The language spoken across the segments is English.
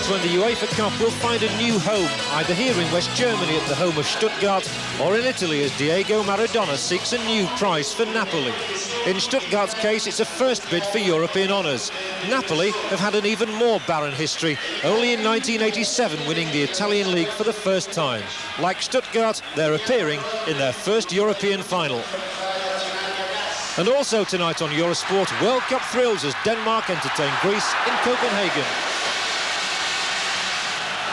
times when the UEFA Cup will find a new home, either here in West Germany at the home of Stuttgart, or in Italy as Diego Maradona seeks a new prize for Napoli. In Stuttgart's case, it's a first bid for European honours. Napoli have had an even more barren history, only in 1987 winning the Italian league for the first time. Like Stuttgart, they're appearing in their first European final. And also tonight on Eurosport, World Cup thrills as Denmark entertain Greece in Copenhagen.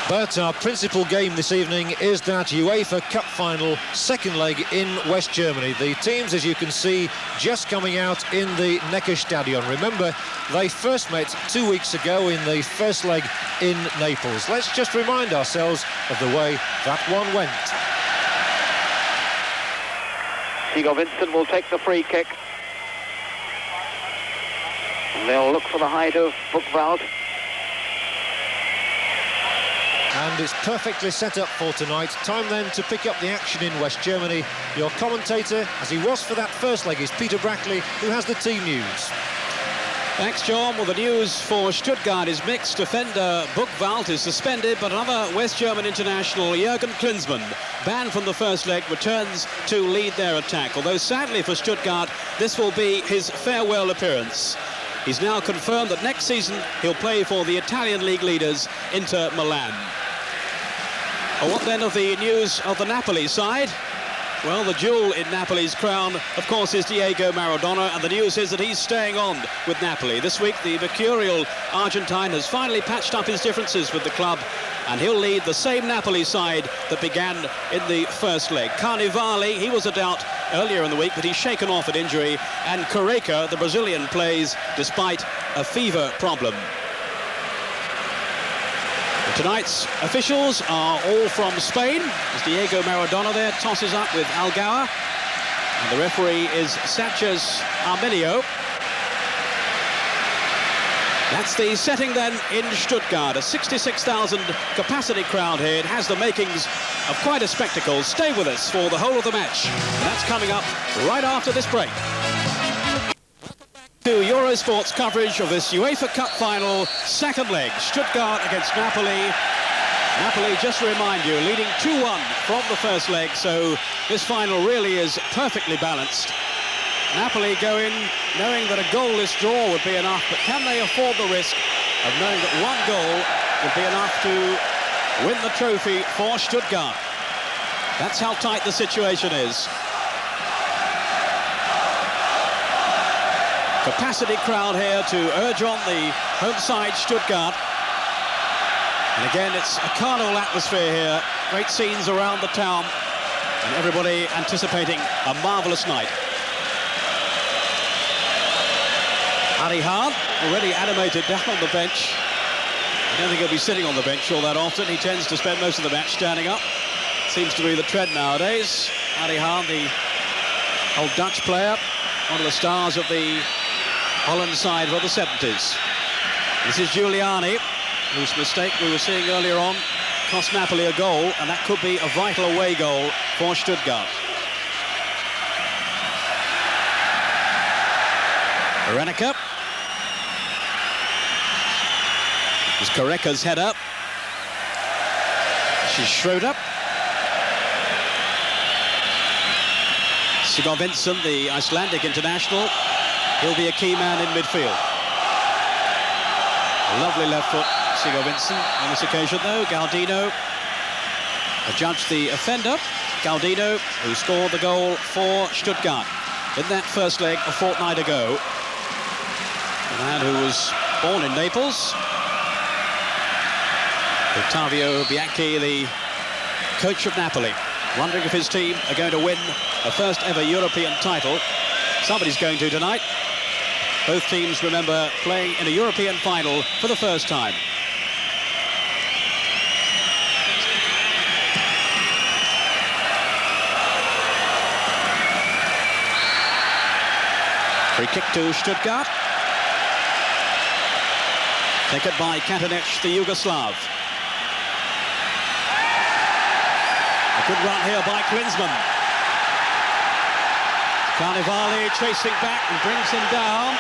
But our principal game this evening is that UEFA Cup final, second leg in West Germany. The teams, as you can see, just coming out in the Neckarstadion. Remember, they first met 2 weeks ago in the first leg in Naples. Let's just remind ourselves of the way that one went. Sigurd Vincent will take the free kick. They'll look for the height of Buchwald. And it's perfectly set up for tonight. Time then to pick up the action in West Germany. Your commentator, as he was for that first leg, is Peter Brackley, who has the team news. Thanks, John. Well, the news for Stuttgart is mixed. Defender Buchwald is suspended, but another West German international, Jürgen Klinsmann, banned from the first leg, returns to lead their attack. Although, sadly for Stuttgart, this will be his farewell appearance. He's now confirmed that next season he'll play for the Italian league leaders, Inter Milan. Well, what then of the news of the Napoli side? Well, the jewel in Napoli's crown, of course, is Diego Maradona, and the news is that he's staying on with Napoli. This week, the mercurial Argentine has finally patched up his differences with the club, and he'll lead the same Napoli side that began in the first leg. Carnevale, he was a doubt earlier in the week, but he's shaken off an injury, and Correca, the Brazilian, plays despite a fever problem. Tonight's officials are all from Spain, as Diego Maradona there tosses up with Algaba, and the referee is Sanchez Armenio. That's the setting then in Stuttgart, a 66,000 capacity crowd here. It has the makings of quite a spectacle. Stay with us for the whole of the match, and that's coming up right after this break. To Eurosport's coverage of this UEFA Cup final, second leg, Stuttgart against Napoli. Napoli, just to remind you, leading 2-1 from the first leg, so this final really is perfectly balanced. Napoli go in knowing that a goalless draw would be enough, but can they afford the risk of knowing that one goal would be enough to win the trophy for Stuttgart? That's how tight the situation is. Capacity crowd here to urge on the home side, Stuttgart. And again, it's a carnival atmosphere here. Great scenes around the town, and everybody anticipating a marvellous night. Ari Hahn, already animated down on the bench. I don't think he'll be sitting on the bench all that often. He tends to spend most of the match standing up. Seems to be the trend nowadays. Ari Hahn, the old Dutch player, one of the stars of the Holland side of the 70s. This is Giuliani, whose mistake we were seeing earlier on cost Napoli a goal, and that could be a vital away goal for Stuttgart. Renica. It's Correca's header. She's Schroeder. Sigurd Vincent, the Icelandic international, he'll be a key man in midfield. A lovely left foot, Sigurd Vincent. On this occasion, though, Galdino adjudged the offender. Galdino, who scored the goal for Stuttgart in that first leg a fortnight ago. A man who was born in Naples. Ottavio Bianchi, the coach of Napoli, wondering if his team are going to win the first ever European title. Somebody's going to tonight. Both teams, remember, playing in a European final for the first time. Free kick to Stuttgart. Taken by Katanec, the Yugoslav. A good run here by Klinsmann. Carnevale chasing back and brings him down.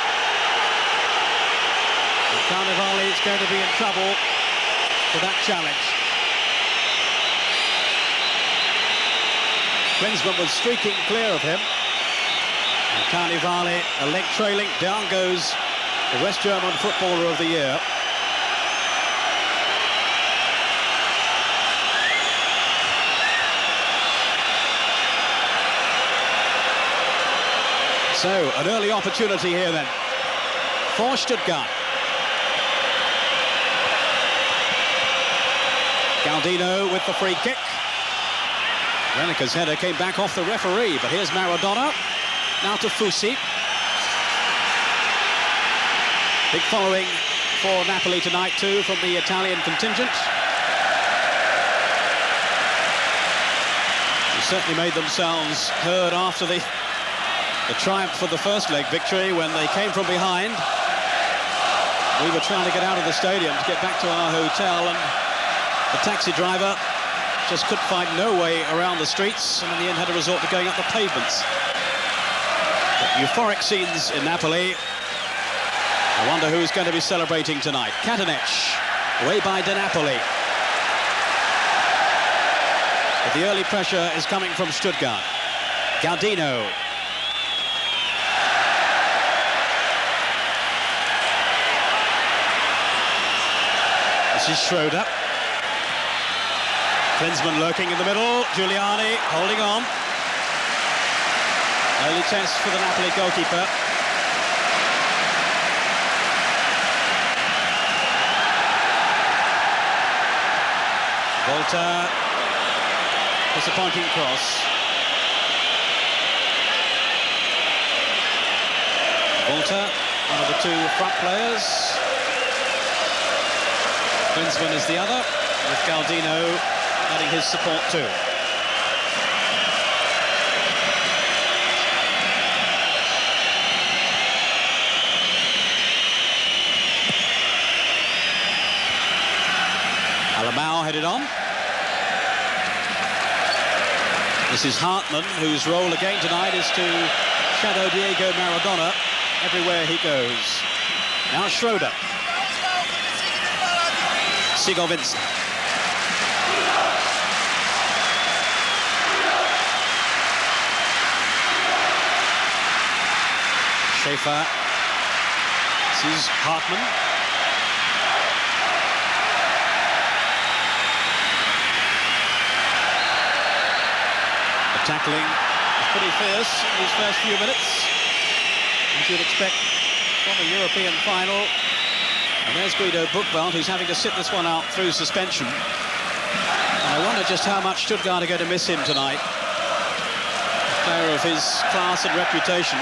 And Carnevale is going to be in trouble. to that challenge. Klinsmann was streaking clear of him. And Carnivale, a leg trailing, down goes the West German Footballer of the Year. So, an early opportunity here then for Stuttgart. Galdino with the free kick. Reneker's header came back off the referee, but here's Maradona. Now to Fusi. Big following for Napoli tonight too from the Italian contingent. They certainly made themselves heard after the triumph for the first leg victory when they came from behind. We were trying to get out of the stadium to get back to our hotel, and the taxi driver just could find no way around the streets, and in the end had to resort to going up the pavements. But euphoric scenes in Napoli. I wonder who's going to be celebrating tonight. Katanec, away by De Napoli. But the early pressure is coming from Stuttgart. Galdino. This is Schroeder. Klinsmann lurking in the middle. Giuliani holding on. Early test for the Napoli goalkeeper. Volta. Disappointing cross. Volta, one of the two front players. Klinsmann is the other, with Galdino adding his support too. Alamao headed on. This is Hartmann, whose role again tonight is to shadow Diego Maradona everywhere he goes. Now Schroeder. Sigurd Vincent. Schaefer. This is Hartmann. The tackling is pretty fierce in these first few minutes, as you'd expect from a European final. And there's Guido Buchwald, who's having to sit this one out through suspension. And I wonder just how much Stuttgart are going to miss him tonight. A player of his class and reputation.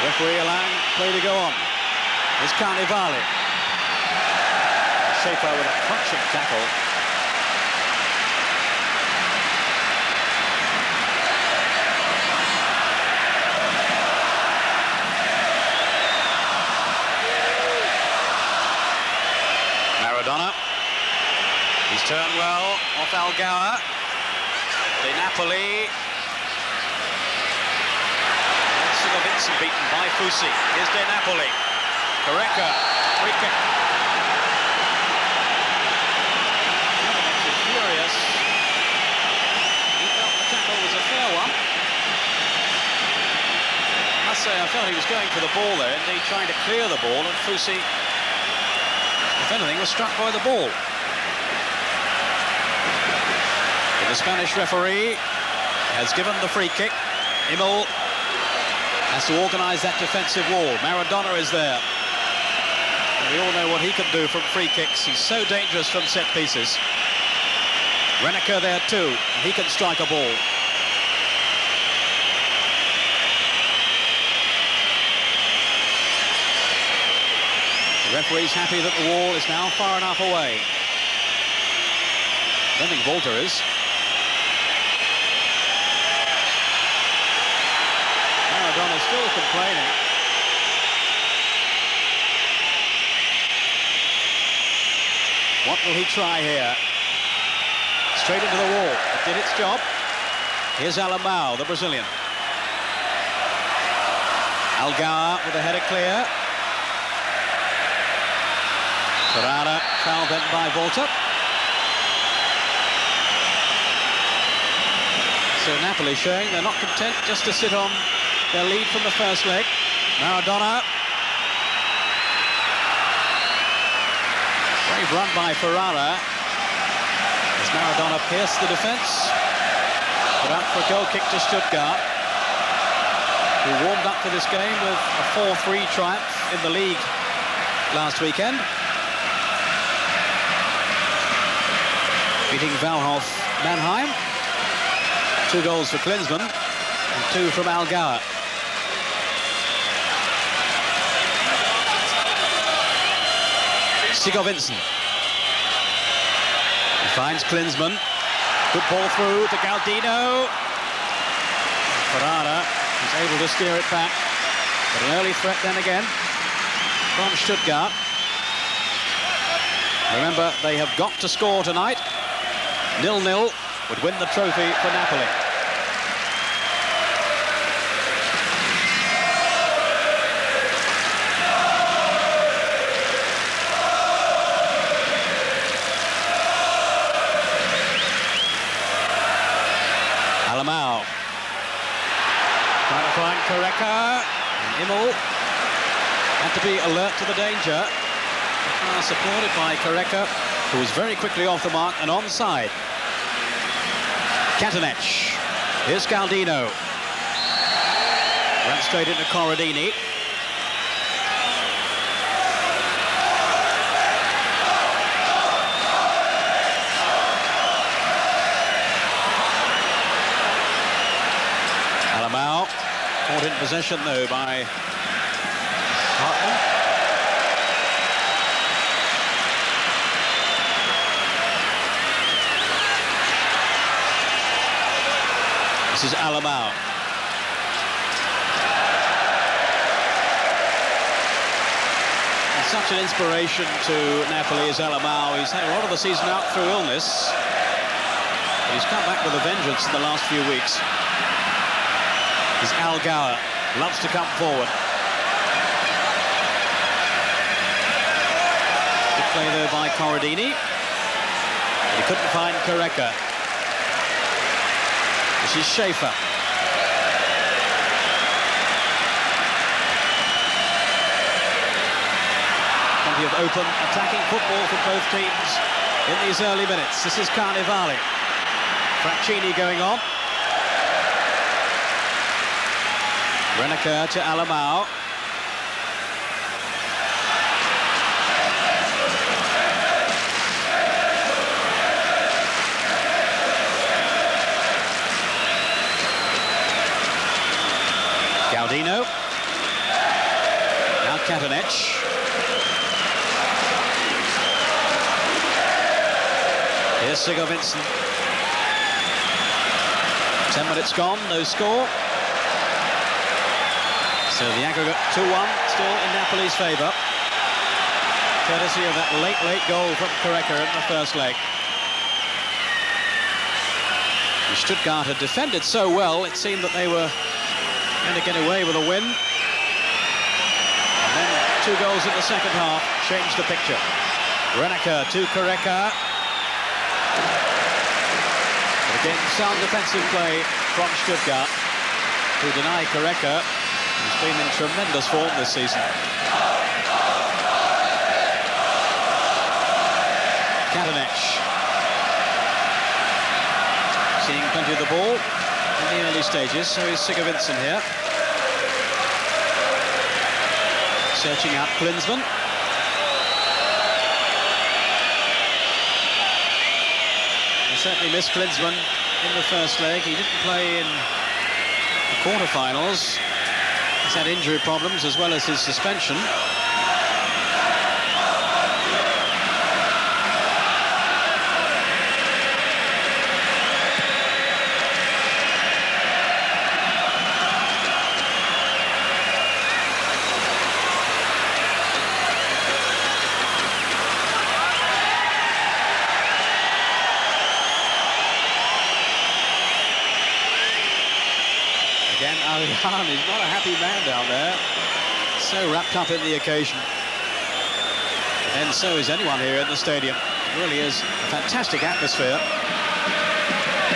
Referee allowing play to go on. There's Carnivale. Schaefer with a crunching tackle. Maradona. He's turned well off Algara. De Napoli. Sigurd Vincent beaten by Fusi. Here's De Napoli. Correca. Free kick. Katanec is furious. He felt the tackle was a fair one. I must say, I felt he was going for the ball there, indeed trying to clear the ball, and Fusi, if anything, was struck by the ball. But the Spanish referee has given the free kick. Immel has to organise that defensive wall. Maradona is there. And we all know what he can do from free kicks. He's so dangerous from set pieces. Reneker there too, and he can strike a ball. The referee's happy that the wall is now far enough away. I don't think Volta is. Maradona still complaining. What will he try here? Straight into the wall. It did its job. Here's Alamao, the Brazilian. Algara with a header clear. Ferrara fouled then by Volta. So Napoli showing they're not content just to sit on their lead from the first leg. Maradona. Brave run by Ferrara. As Maradona pierced the defence. Put up for a goal kick to Stuttgart, who warmed up for this game with a 4-3 triumph in the league last weekend, beating Valhof Mannheim. 2 goals for Klinsmann and 2 from Algauer. Sigurvinsson. He finds Klinsmann. Good ball through to Galdino. Ferrara is able to steer it back. But an early threat then again from Stuttgart. Remember, they have got to score tonight. 0-0 would win the trophy for Napoli. Alamao. Trying to find Correca. And Immel had to be alert to the danger. Supported by Correca, who was very quickly off the mark and onside. Katanec. Here's Galdino. Ran straight into Corradini. Alamao caught in possession though by Hartman. This is Alamao. And such an inspiration to Napoli is Alamao. He's had a lot of the season out through illness, but he's come back with a vengeance in the last few weeks. He's Algauer, loves to come forward. Good play though by Corradini. But he couldn't find Correca. This is Schaefer. Plenty of open attacking football for both teams in these early minutes. This is Carnevale. Francini going on. Reneker to Alamao. Galdino. Now Katanec. Here's Sigurvinsson. 10 minutes gone, no score. So the aggregate 2-1 still in Napoli's favour, courtesy of that late goal from Correca in the first leg. And Stuttgart had defended so well, it seemed that they were going to get away with a win. And then 2 goals in the second half changed the picture. Reneker to Correca. But again, sound defensive play from Stuttgart, who deny Correca. He's been in tremendous form this season. Katanec. Seeing plenty of the ball in the early stages, so is Sigurvinsson here. Searching out Klinsmann. He certainly missed Klinsmann in the first leg. He didn't play in the quarterfinals. He's had injury problems as well as his suspension. Again, Ariane is not a happy man down there. So wrapped up in the occasion. And so is anyone here in the stadium. It really is a fantastic atmosphere.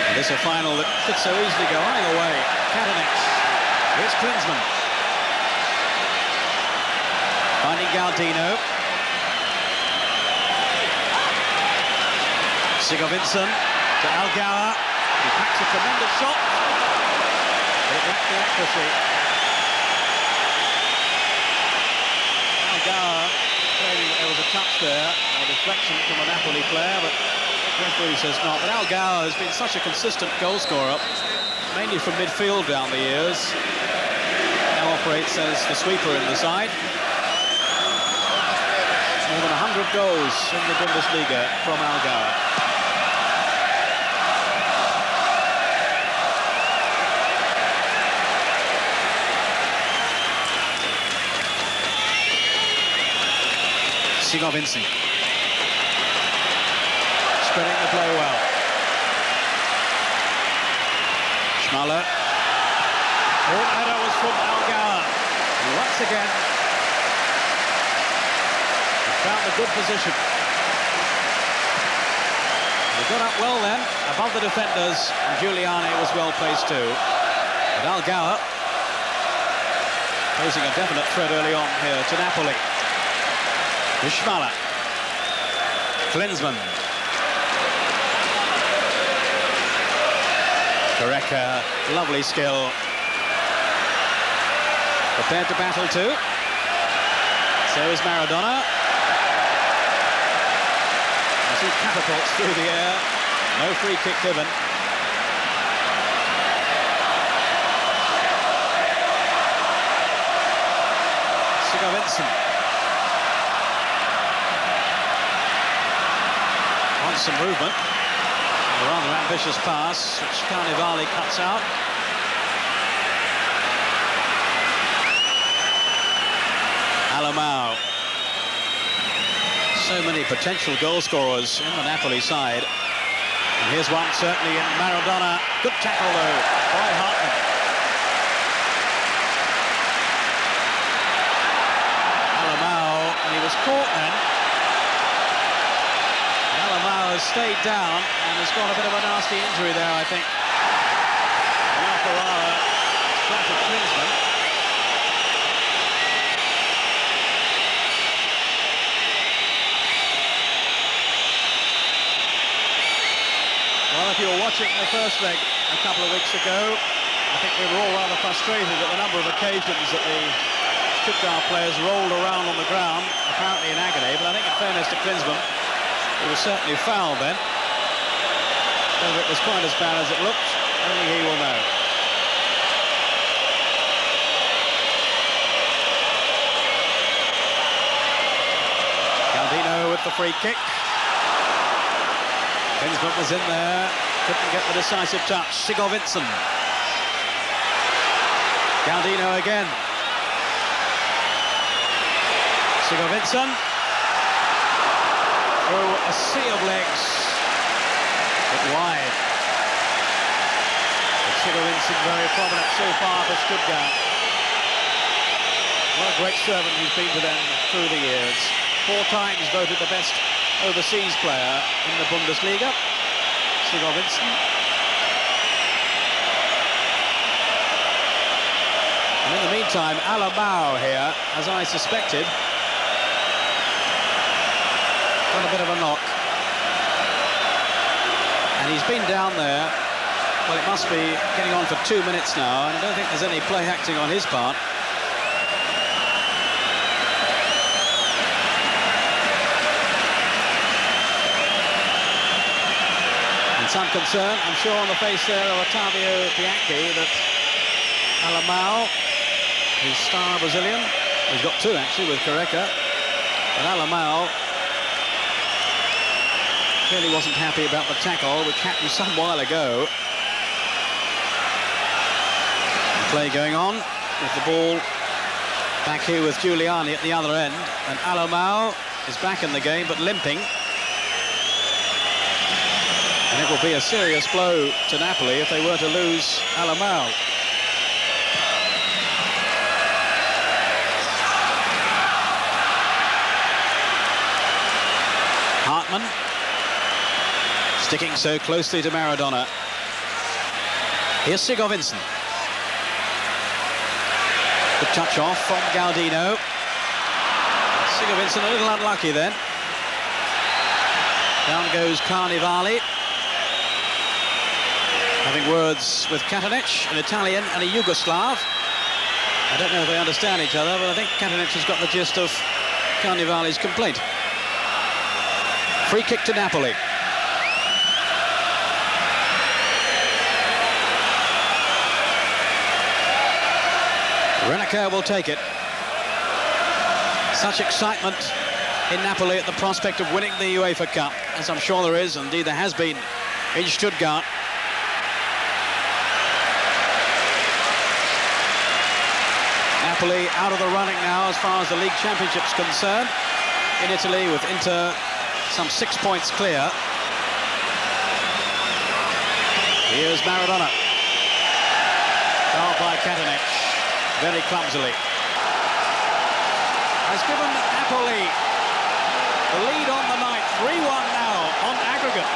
And it's a final that could so easily go either way. Katanec. Here's Klinsmann. Finding Galdino. Sigurvinsson to Algara. He packs a tremendous shot. But it lacked the accuracy. Algara claiming that there was a touch there, a deflection from a Napoli player, but the referee says not. But Algara has been such a consistent goal scorer, mainly from midfield down the years. Now operates as the sweeper in the side. More than 100 goals in the Bundesliga from Algara. Sigurvinsson. Spreading the play well. Schmaller. Oh, header was from Algara. And once again, he found a good position. He got up well then, above the defenders, and Giuliani was well placed too. But Algara posing a definite threat early on here to Napoli. Schmaller. Klinsmann. Correca, lovely skill. Prepared to battle too. So is Maradona. You see catapults through the air. No free kick given. Sigurvinsson. Some movement, a rather ambitious pass which Carnevali cuts out. Alamao. So many potential goal scorers in the Napoli side, and here's one certainly in Maradona. Good tackle though by Hartmann. Alamao, and he was caught then. Has stayed down and has got a bit of a nasty injury there, I think. Now Ferrara splattered Klinsmann. Well, if you were watching the first leg a couple of weeks ago, I think we were all rather frustrated at the number of occasions that the Stuttgart players rolled around on the ground, apparently in agony, but I think in fairness to Klinsmann, he was certainly fouled then. Whether it was quite as bad as it looked, only he will know. Galdino with the free kick. Klinsmann was in there, couldn't get the decisive touch. Sigurvinsson. Galdino again. Sigurvinsson. Through a sea of legs, but wide. Sigurvinsson very prominent so far for Stuttgart. What a great servant he's been to them through the years. 4 times voted the best overseas player in the Bundesliga. Sigurvinsson. And in the meantime, Alamao here, as I suspected, got a bit of a knock, and he's been down there. Well, it must be getting on for 2 minutes now, and I don't think there's any play acting on his part. And some concern, I'm sure, on the face there of Ottavio Bianchi that Alamao, his star Brazilian, he's got 2 actually with Correca, but Alamao clearly wasn't happy about the tackle, which happened some while ago. The play going on with the ball back here with Giuliani at the other end, and Alamao is back in the game but limping, and it will be a serious blow to Napoli if they were to lose Alamao. excitement. Sticking so closely to Maradona. Here's Sigurvinsson. The touch off from Galdino. Sigurvinsson a little unlucky then. Down goes Carnevali. Having words with Katanec, an Italian and a Yugoslav. I don't know if they understand each other, but I think Katanec has got the gist of Carnevali's complaint. Free kick to Napoli. Reneker will take it. Such excitement in Napoli at the prospect of winning the UEFA Cup, as I'm sure there is, indeed there has been in Stuttgart. Napoli out of the running now as far as the league championship's concerned in Italy, with Inter some 6 points clear. Here's Maradona. Fouled by Katanec, very clumsily. Has given Napoli the lead on the night, 3-1 now on aggregate.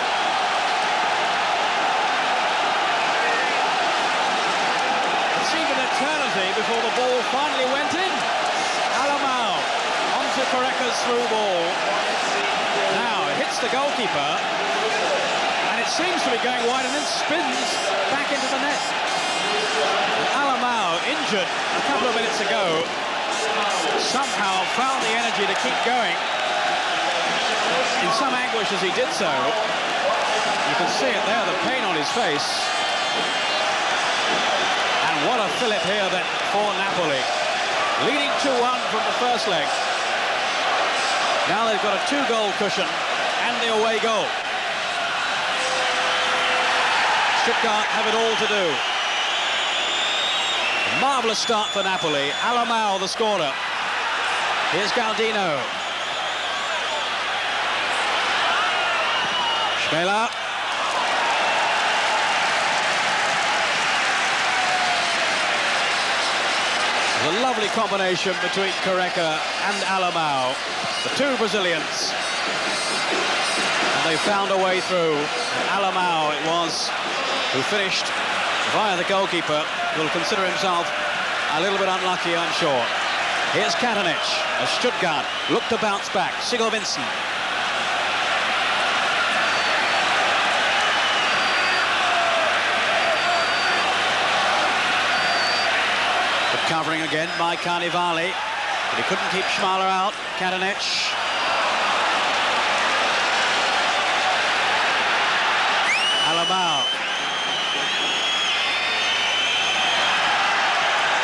It seemed an eternity before the ball finally went in. Alamao onto Correca's through ball. Now it hits the goalkeeper, and it seems to be going wide and then spins back into the net. Alamao, injured a couple of minutes ago, somehow found the energy to keep going. In some anguish as he did so. You can see it there, the pain on his face. And what a fillip here then for Napoli. Leading 2-1 from the first leg. Now they've got a 2-goal cushion and the away goal. Stuttgart have it all to do. A marvellous start for Napoli. Alamao the scorer. Here's Galdino. Schmela. There's a lovely combination between Correca and Alamao, the two Brazilians. And they found a way through. And Alamao it was who finished via the goalkeeper, who will consider himself a little bit unlucky, I'm sure. Here's Katanec as Stuttgart look to bounce back. Sigurvinsson. Covering again by Carnevali, but he couldn't keep Schmaler out. Katanec. Alamao.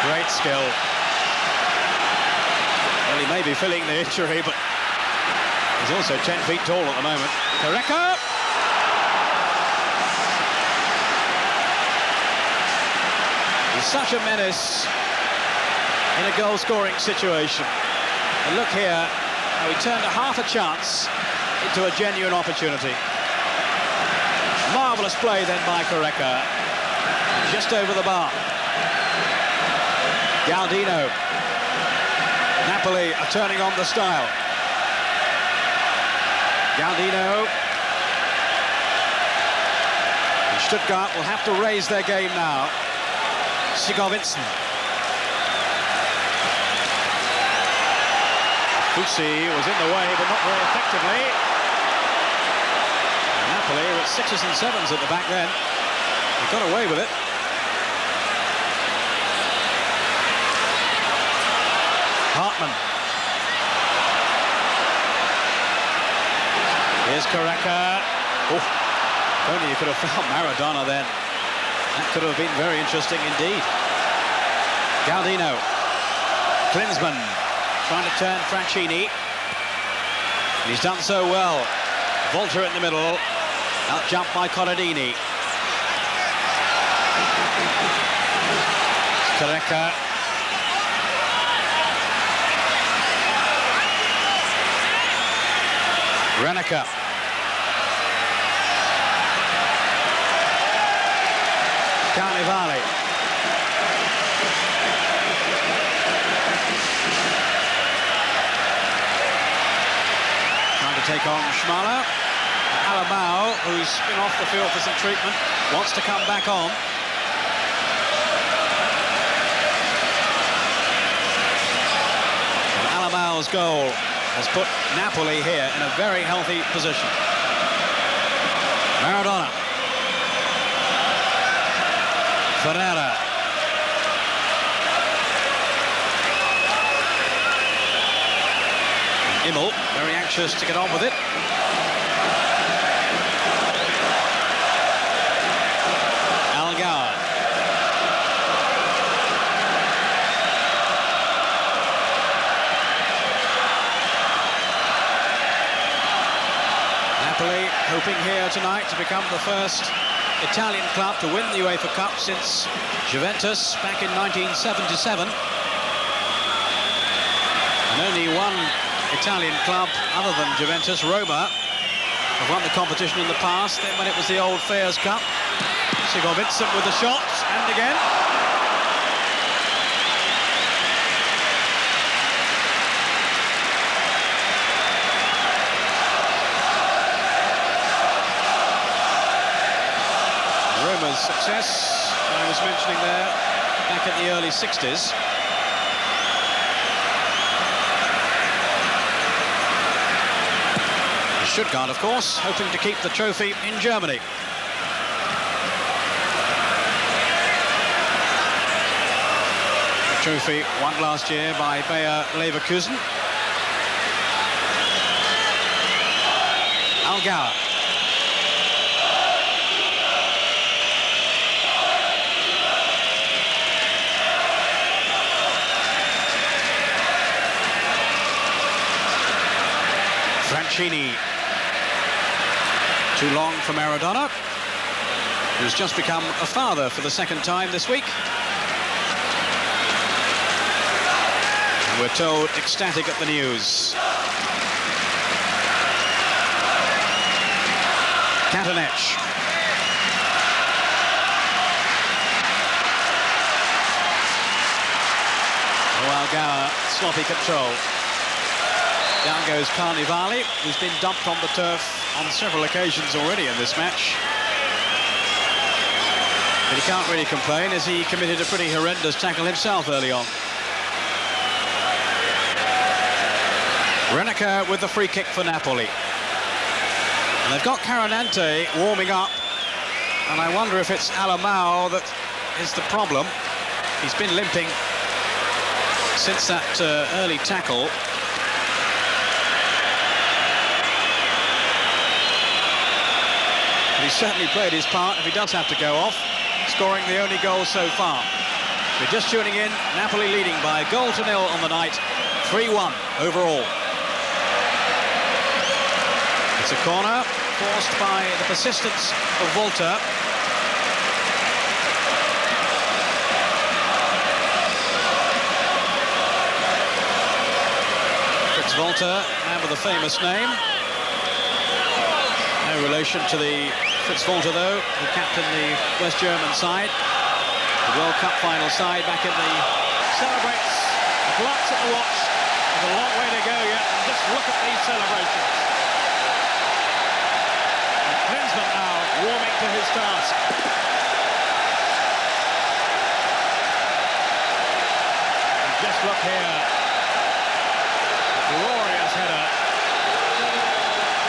Great skill. Well, he may be feeling the injury, but he's also 10 feet tall at the moment. Correca. He's such a menace in a goal-scoring situation. And look here, how he turned a half a chance into a genuine opportunity. Marvellous play then by Correca. Just over the bar. Galdino. Napoli are turning on the style. Galdino. And Stuttgart will have to raise their game now. Sigurvinsson. Fusi was in the way, but not very effectively. And Napoli were at 6s and 7s at the back then. They got away with it. Hartmann. Here's Correca. Oh, if only you could have found Maradona then. That could have been very interesting indeed. Galdino. Klinsmann. Trying to turn Franchini. And he's done so well. Volta in the middle. Out jumped by Corradini. Correca. Reneker. Carnevali. Trying to take on Schmaler. Alamao, who's been off the field for some treatment, wants to come back on. And Alamao's goal has put Napoli here in a very healthy position. Maradona. Ferreira. Immel, very anxious to get on with it. Algar. Napoli hoping here tonight to become the first Italian club to win the UEFA Cup since Juventus back in 1977. And only one Italian club other than Juventus, Roma, have won the competition in the past. Then when it was the old Fairs Cup, Sigurd Vincent with the shot, and again. Roma's success, I was mentioning there, back in the early 60s. Stuttgart, of course, hoping to keep the trophy in Germany. The trophy won last year by Bayer Leverkusen. Algar. Franchini. Too long for Maradona, who's just become a father for the second time this week. And we're told ecstatic at the news. Katanec. Algar, sloppy control. Down goes Carnivali, who's been dumped on the turf on several occasions already in this match. But he can't really complain, as he committed a pretty horrendous tackle himself early on. Reneker with the free kick for Napoli. And they've got Carinante warming up, and I wonder if it's Alamao that is the problem. He's been limping since that early tackle. He's certainly played his part if he does have to go off, scoring the only goal so far. If you're just tuning in, Napoli leading by 1-0 on the night, 3-1 overall. It's a corner forced by the persistence of Volta. Fritz Volta, man with a famous name. No relation to the Fritz Volta, though, who captained the West German side, the World Cup final side back in the... Celebrates, glanced at the watch. There's a long way to go yet, and just look at these celebrations. And Klinsmann now warming to his task. And just look here. Glorious header.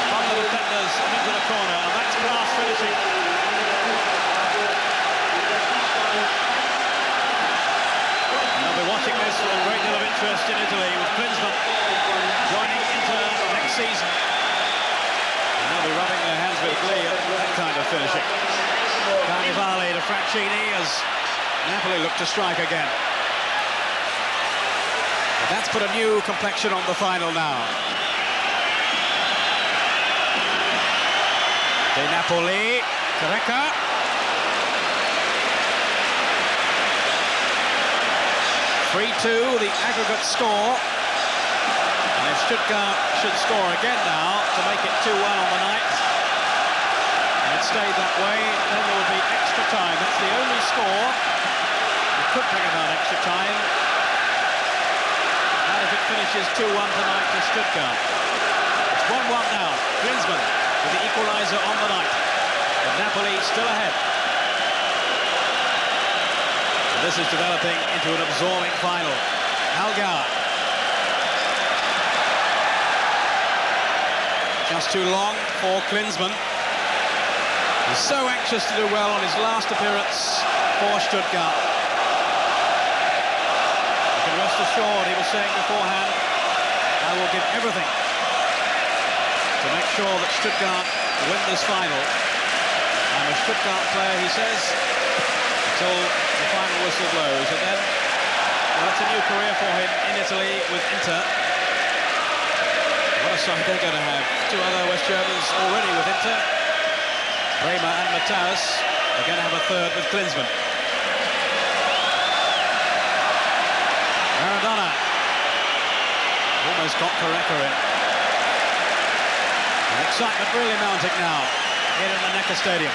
From the defenders and into the corner, and that's class finishing. And they'll be watching this with a great deal of interest in Italy, with Klinsmann joining Inter next season. And they'll be rubbing their hands with glee at that kind of finishing. Carnivali to Franchini as Napoli look to strike again. But that's put a new complexion on the final now. De Napoli, Careca. (3-2) the aggregate score. And if Stuttgart should score again now to make it 2-1 on the night, and it stayed that way, then there would be extra time. That's the only score. It could bring about extra time. And if it finishes 2-1 tonight to Stuttgart. It's 1-1 now. Klinsmann. with the equaliser on the night. But Napoli still ahead. And this is developing into an absorbing final. Algar. Just too long for Klinsmann. He's so anxious to do well on his last appearance for Stuttgart. You can rest assured, he was saying beforehand, I will give everything to make sure that Stuttgart win this final. I'm a Stuttgart player, he says, until the final whistle blows. And then, well, it's a new career for him in Italy with Inter. What a side they're going to have. Two other West Germans already with Inter. Bremer and Matthaus are going to have a third with Klinsmann. Maradona almost got Correca in. And excitement really mounting now here in the Neckar Stadium.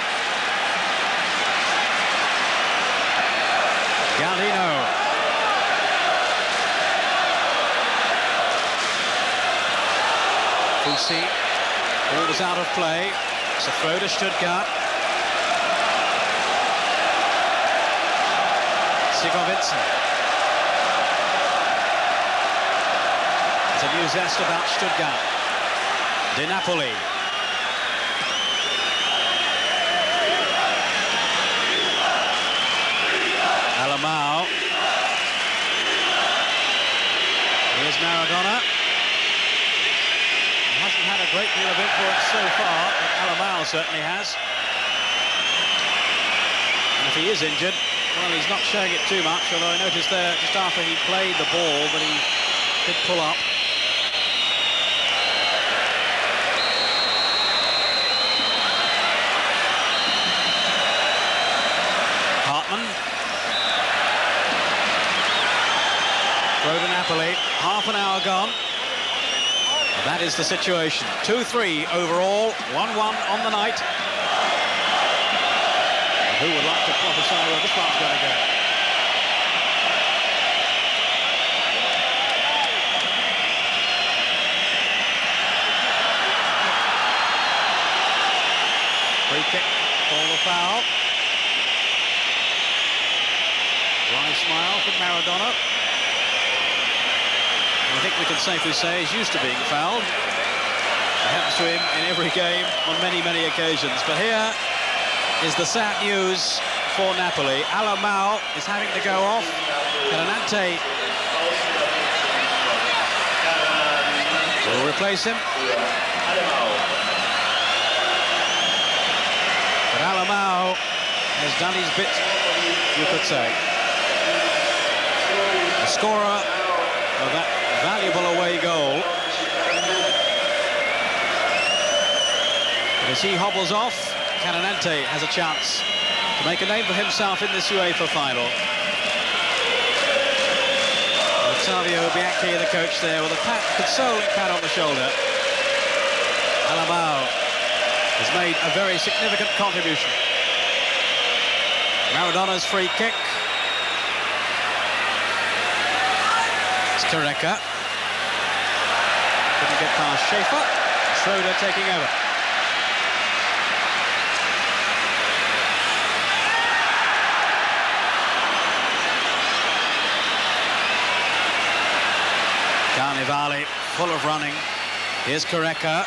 Galdino. Fusi. Ball was out of play. It's a throw to Stuttgart. Sigurdsson. There's a new zest about Stuttgart. De Napoli. Alamao. Here's Maradona. He hasn't had a great deal of influence so far, but Alamao certainly has. And if he is injured, well, he's not showing it too much, although I noticed there just after he played the ball that he did pull up. Throw to Napoli, half an hour gone. That is the situation. 2-3 overall, 1-1 on the night. And who would like to prophesy where this one's going to go? Free kick for the foul. Wry smile from Maradona. I think we can safely say he's used to being fouled. It happens to him in every game on many, many occasions. But here is the sad news for Napoli. Alamao is having to go off. Canante will replace him. But Alamao has done his bit, you could say. The scorer of that valuable away goal. But as he hobbles off, Canante has a chance to make a name for himself in this UEFA final. Ottavio Bianchi, the coach there, with a consoling pat on the shoulder. Alamao has made a very significant contribution. Maradona's free kick. Correca. Couldn't get past Schaefer. Schroeder taking over. Carnevale full of running. Here's Correca.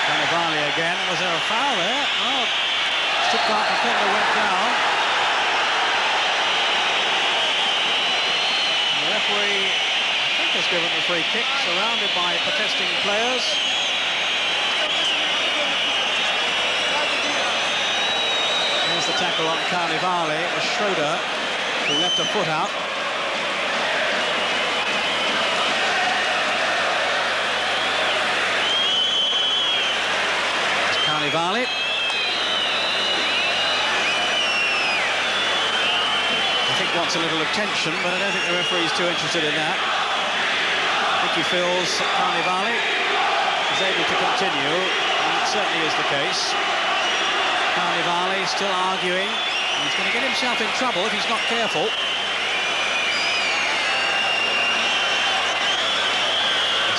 Carnevale again. Was there a foul there? Oh, Stuttgart defender went down. The referee, I think, has given the free kick, surrounded by protesting players. Here's the tackle on Carnevale. It was Schroeder who left a foot out. It's Carnevale. Wants a little attention, but I don't think the referee's too interested in that. I think he feels that Carnevale is able to continue, and it certainly is the case. Carnevale still arguing, and he's going to get himself in trouble if he's not careful.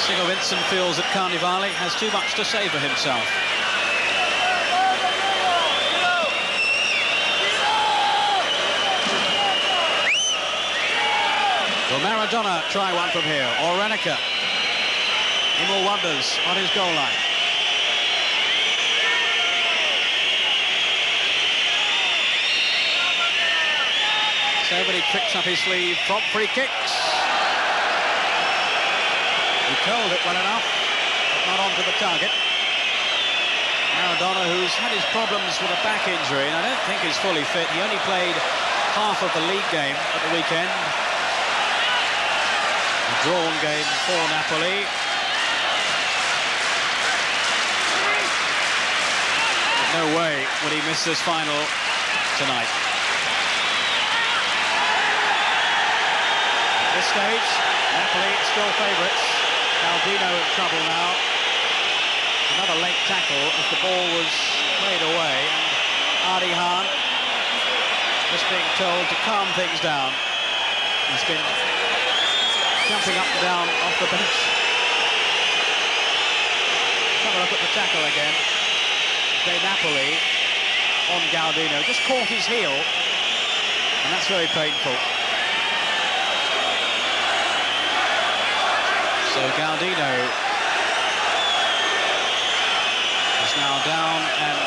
Sigurdsson feels that Carnevale has too much to say for himself. Maradona try one from here, or Reneker. Emil wonders on his goal line. So many tricks up his sleeve from free kicks. He curled it well enough, but not onto the target. Maradona, who's had his problems with a back injury, and I don't think is fully fit. He only played half of the league game at the weekend. A drawn game for Napoli. But no way would he miss this final tonight. At this stage, Napoli still favourites. Albino in trouble now. Another late tackle as the ball was played away, and Adi Hahn just being told to calm things down. He's been jumping up and down off the bench. Let's have a look at the tackle again. De Napoli on Gaudino, just caught his heel, and that's very painful. So Gaudino is now down and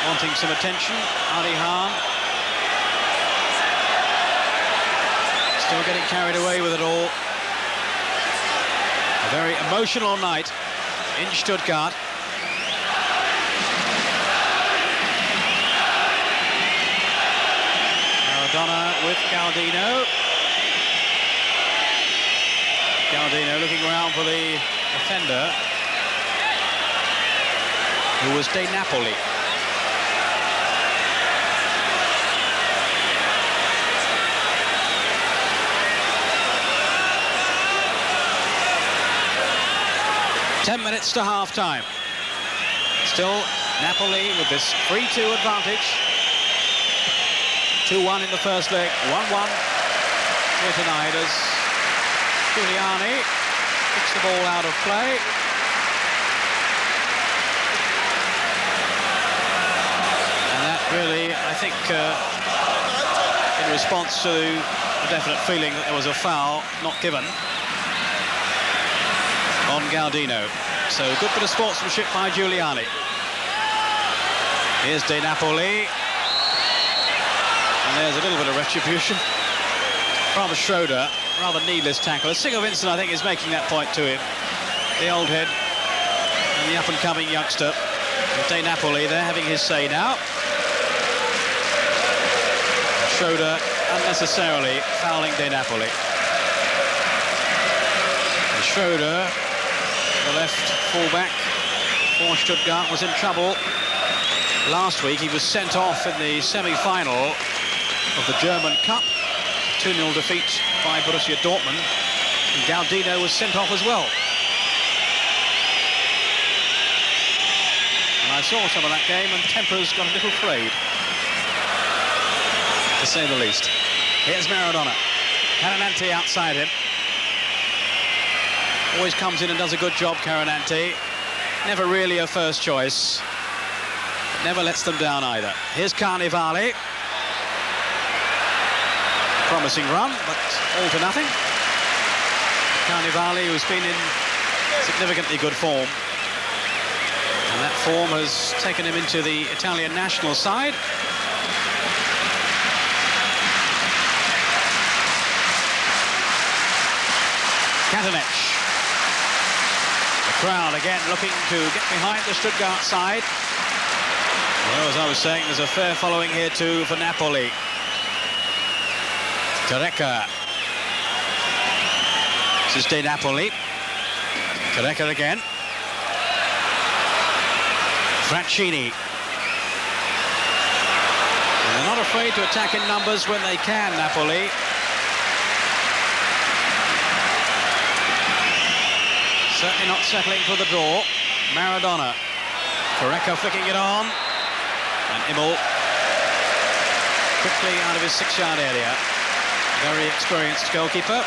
wanting some attention. Adi Hahn still getting carried away with it all. A very emotional night in Stuttgart. Maradona with Gaudino. Gaudino looking around for the defender, who was De Napoli. Ten minutes to half-time. Still Napoli with this 3-2 advantage. 2-1 in the first leg, 1-1 here tonight as Giuliani kicks the ball out of play. And that really, I think, in response to the definite feeling that there was a foul not given on Gaudino. So good bit of sportsmanship by Giuliani. Here's De Napoli. And there's a little bit of retribution from Schroeder. Rather needless tackle. Sigurd Vincent, I think, is making that point to him. The old head and the up-and-coming youngster. De Napoli, they're having his say now. Schroeder unnecessarily fouling De Napoli. And Schroeder, the left fullback for Stuttgart, was in trouble last week. He was sent off in the semi-final of the German Cup. 2-0 defeat by Borussia Dortmund. And Gaudino was sent off as well. And I saw some of that game, and tempers got a little frayed, to say the least. Here's Maradona. Carinante outside him. Always comes in and does a good job, Carinante. Never really a first choice. Never lets them down either. Here's Carnevale. Promising run, but all to nothing. Carnevale, who's been in significantly good form. And that form has taken him into the Italian national side. Katanec. The crowd again looking to get behind the Stuttgart side. Well, as I was saying, there's a fair following here too for Napoli. Careca. This is De Napoli. Careca again. Francini. And they're not afraid to attack in numbers when they can, Napoli. Certainly not settling for the draw. Maradona. Careca flicking it on. And Immel quickly out of his 6-yard area. Very experienced goalkeeper.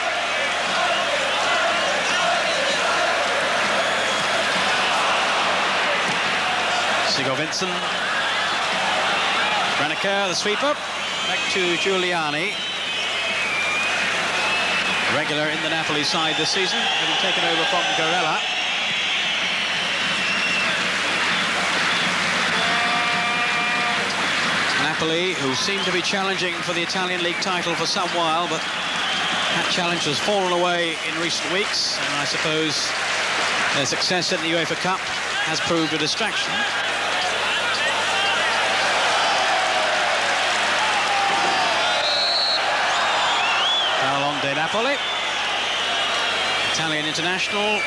Sigurd Vincent. Reneker, the sweeper. Back to Giuliani. Regular in the Napoli side this season, having taken over from Garella. Napoli, who seem to be challenging for the Italian league title for some while, but that challenge has fallen away in recent weeks, and I suppose their success in the UEFA Cup has proved a distraction. De Napoli, Italian international,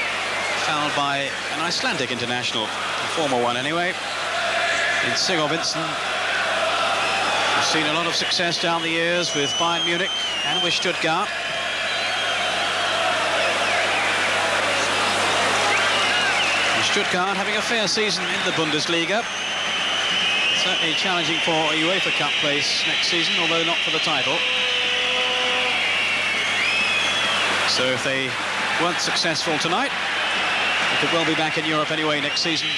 fouled by an Icelandic international, a former one anyway, in Sigurd Vinsson. We've seen a lot of success down the years with Bayern Munich and with Stuttgart. And Stuttgart having a fair season in the Bundesliga, certainly challenging for a UEFA Cup place next season, although not for the title. So if they weren't successful tonight, they could well be back in Europe anyway next season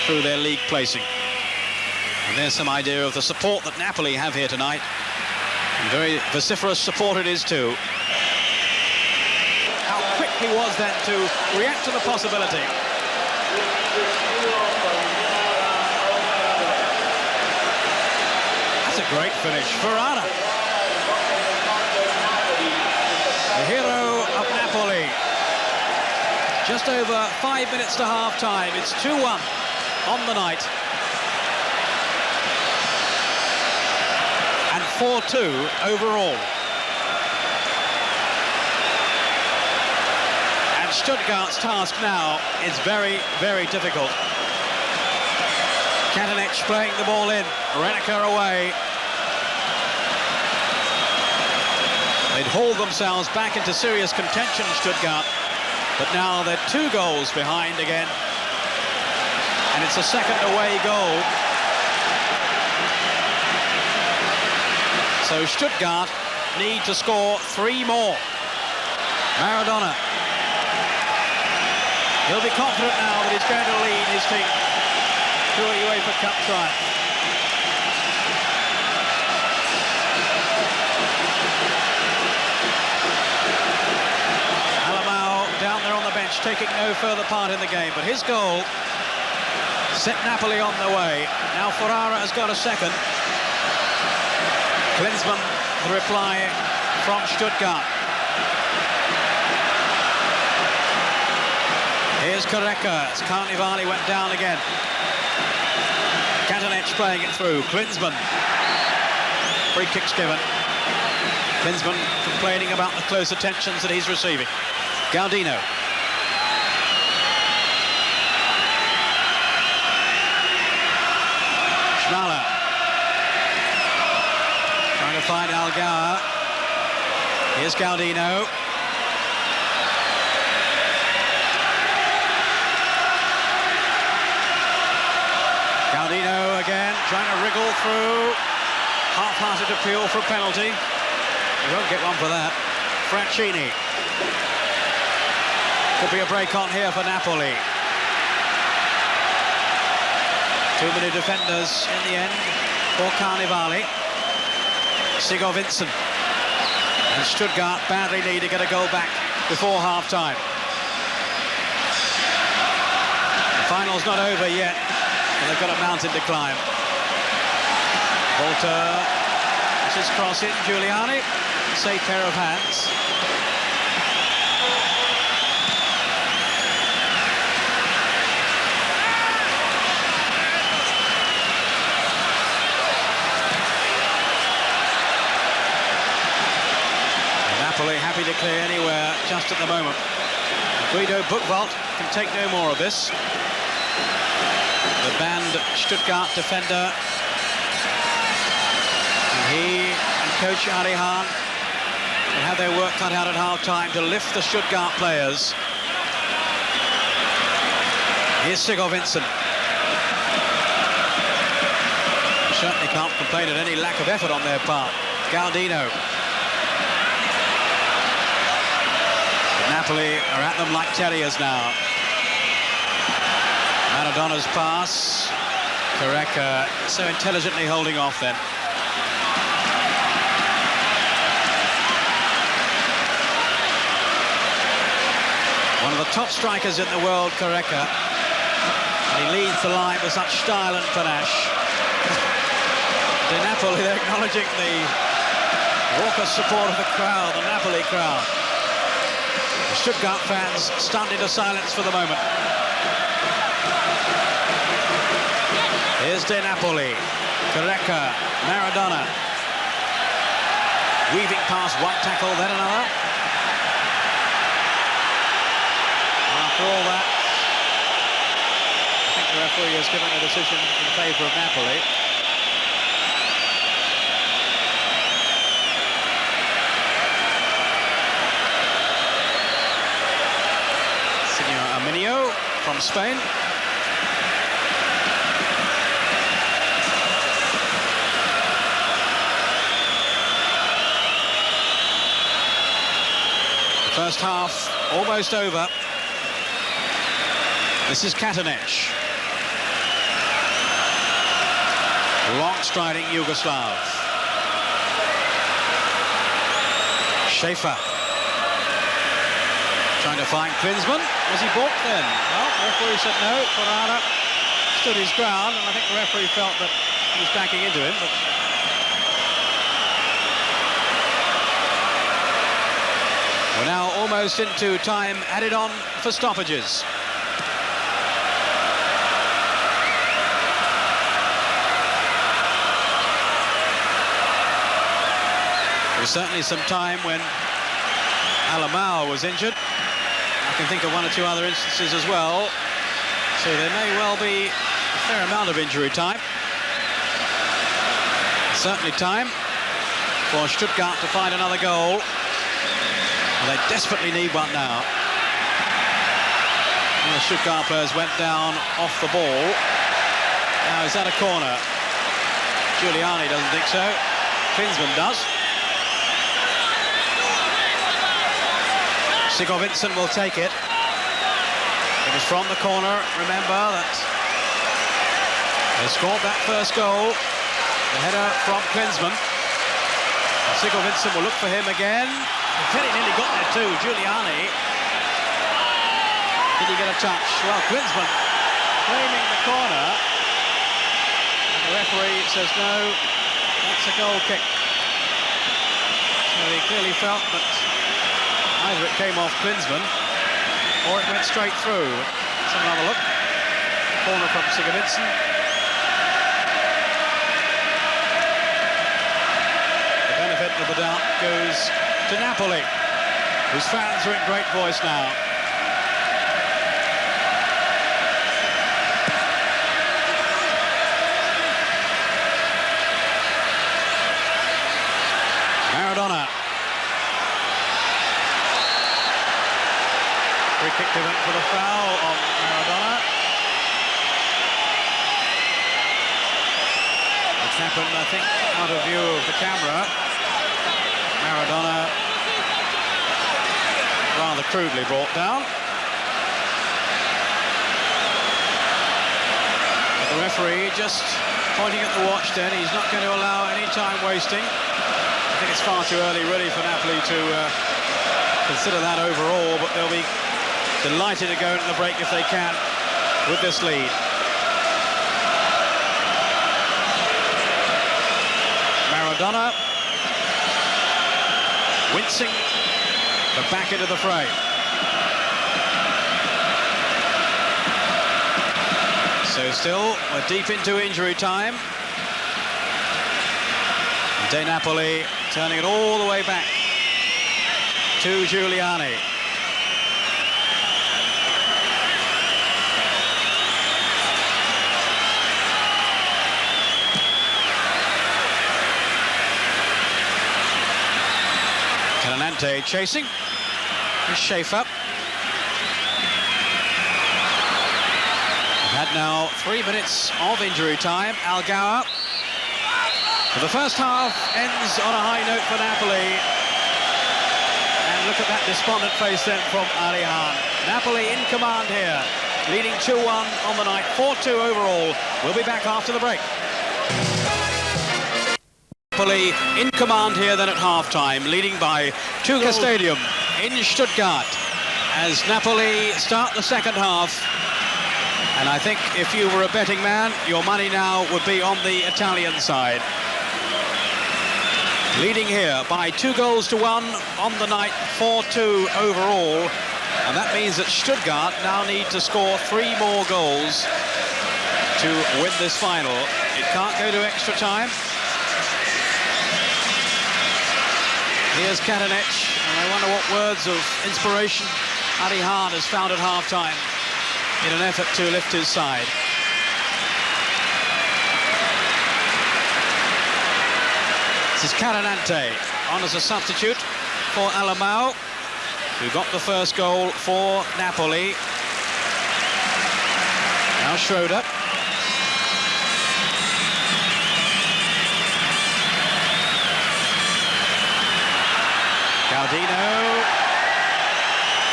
through their league placing. And there's some idea of the support that Napoli have here tonight. And very vociferous support it is too. How quick he was then to react to the possibility. That's a great finish. Ferrara, the hero of Napoli. Just over 5 minutes to half-time. It's 2-1 on the night. And 4-2 overall. And Stuttgart's task now is very, very difficult. Katanec playing the ball in. Reneker away. They'd hauled themselves back into serious contention, Stuttgart, but now they're 2 goals behind again, and it's a second away goal. So Stuttgart need to score 3 more. Maradona. He'll be confident now that he's going to lead his team to a UEFA Cup triumph. Down there on the bench, taking no further part in the game, but his goal set Napoli on their way. Now Ferrara has got a second. Klinsmann, the reply from Stuttgart. Here's Koreka, as Carnivali went down again. Katanec playing it through. Klinsmann. Free kicks given. Klinsmann complaining about the close attentions that he's receiving. Galdino. Schmaler. Trying to find Algar. Here's Galdino. Galdino again, trying to wriggle through. Half-hearted appeal for a penalty. You won't get one for that. Francini. Could be a break on here for Napoli. Too many defenders in the end for Carnivali. Sigurd Vinsson. And Stuttgart badly need to get a goal back before half-time. The final's not over yet, and they've got a mountain to climb. Volta, this is cross in. Giuliani, safe pair of hands. Napoli happy to clear anywhere just at the moment. Guido Buchwald can take no more of this. The banned Stuttgart defender. And he and coach Ari Hahn will have their work cut out at half-time to lift the Stuttgart players. Here's Sigurd Vinsson. Certainly can't complain at any lack of effort on their part. Galdino. Napoli are at them like terriers now. Maradona's pass. Koreka so intelligently holding off then. One of the top strikers in the world, Careca. And he leads the line with such style and panache. De Napoli, they're acknowledging the raucous support of the crowd, the Napoli crowd. The Stuttgart fans stunned into silence for the moment. Here's De Napoli, Careca, Maradona. Weaving past one tackle, then another. After all that, I think the referee has given a decision in favour of Napoli. From Spain. First half almost over. This is Katanec. Long striding Yugoslav. Schaefer. Trying to find Klinsmann. Was he balked then? Well, the referee said no. Ferrara stood his ground, and I think the referee felt that he was backing into him. But we're now almost into time added on for stoppages. There was certainly some time when Alamao was injured. I can think of one or two other instances as well. So there may well be a fair amount of injury time. Certainly time for Stuttgart to find another goal. And they desperately need one now. And the Stuttgart players went down off the ball. Now, is that a corner? Giuliani doesn't think so. Klinsmann does. Vincent will take it. It is from the corner. Remember that they scored that first goal. The header from Klinsmann. Vincent will look for him again. Very nearly got there too. Giuliani. Did he get a touch? Well, Klinsmann claiming the corner. And the referee says no, that's a goal kick. So he clearly felt that either it came off Klinsmann or it went straight through. Let's have another look. Corner from Vincent. The benefit of the doubt goes to Napoli, whose fans are in great voice now. Maradona. Free kick given for the foul on Maradona. It's happened, I think, out of view of the camera. Maradona rather crudely brought down. But the referee just pointing at the watch then. He's not going to allow any time wasting. I think it's far too early really for Napoli to consider that overall, but they'll be delighted to go into the break if they can with this lead. Maradona wincing, but back into the fray. So still, we're deep into injury time. De Napoli turning it all the way back to Giuliani. Canante chasing. Here's Schaefer. We've had now 3 minutes of injury time. Algauer. The first half ends on a high note for Napoli. And look at that despondent face then from Ali Khan. Napoli in command here, leading 2-1 on the night, 4-2 overall. We'll be back after the break. Napoli in command here then at half-time, leading by 2 goals. Stadium in Stuttgart. as Napoli start the second half. And I think if you were a betting man, your money now would be on the Italian side. Leading here by 2-1 on the night, 4-2 overall. And that means that Stuttgart now need to score 3 more goals to win this final. It can't go to extra time. Here's Katanec, and I wonder what words of inspiration Ali Hahn has found at half-time in an effort to lift his side. This is Catanante on as a substitute for Alamao, who got the first goal for Napoli. Now Schroeder. Gaudino.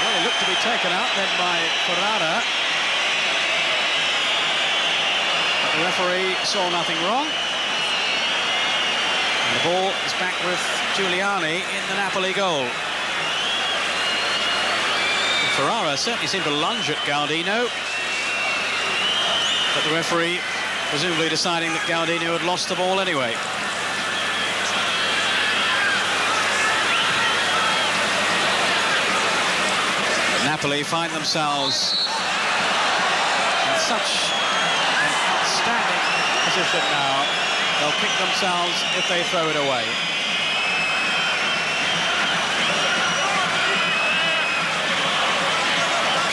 Well, he looked to be taken out then by Ferrara. But the referee saw nothing wrong. And the ball is back with Giuliani in the Napoli goal. Ferrara certainly seemed to lunge at Gaudino. But the referee presumably deciding that Gaudino had lost the ball anyway. Napoli find themselves in such an outstanding position now. They'll kick themselves if they throw it away.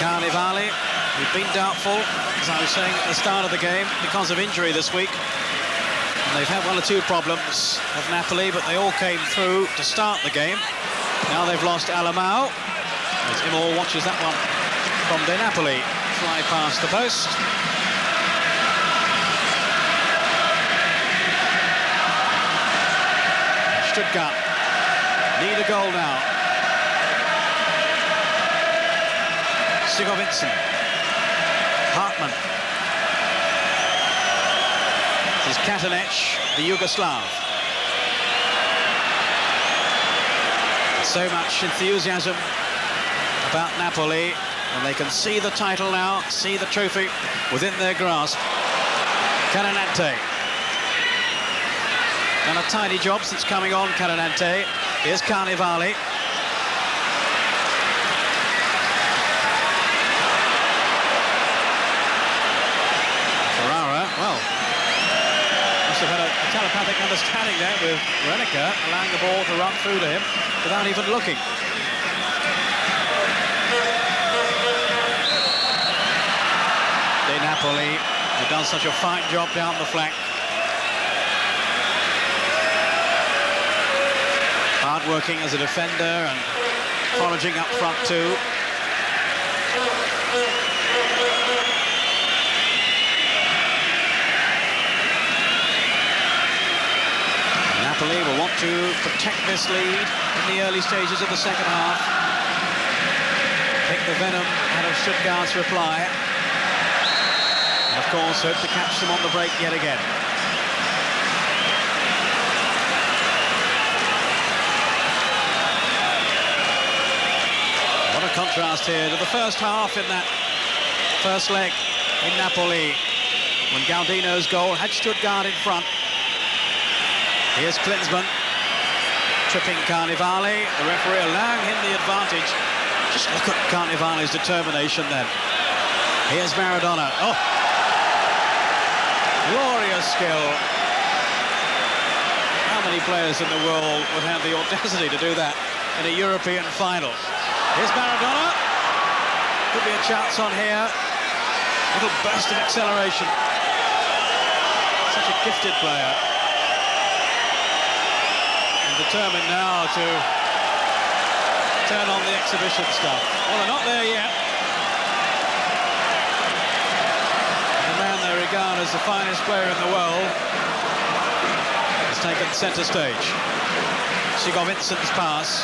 Carnevale, who'd been doubtful, as I was saying at the start of the game, because of injury this week. And they've had 1 or 2 problems of Napoli, but they all came through to start the game. Now they've lost Alamao. As Imol watches that one from De Napoli fly past the post. Stuttgart need a goal now. Sigovinson. Hartmann. This is Katanec, the Yugoslav. So much enthusiasm about Napoli, and they can see the title now, see the trophy within their grasp. Catanante. Done a tidy job since coming on, Catanante. Here's Carnevale. Ferrara, well, must have had a telepathic understanding there with Renica, allowing the ball to run through to him without even looking. De Napoli, who done such a fine job down the flank. Hard-working as a defender and foraging up front too. Napoli will want to protect this lead in the early stages of the second half. Take the venom out of Stuttgart's reply. And of course, hope to catch them on the break yet again. What a contrast here to the first half in that first leg in Napoli, when Gaudino's goal had Stuttgart in front. Here's Klinsmann, tripping Carnevale, the referee allowing him the advantage. Just look at Carnevale's determination then. Here's Maradona. Oh! Glorious skill. How many players in the world would have the audacity to do that in a European final? Here's Maradona. Could be a chance on here. Little burst of acceleration. Such a gifted player. And determined now to turn on the exhibition stuff. Well, they're not there yet. They regard as the finest player in the world has taken centre stage. Sigovinson's pass.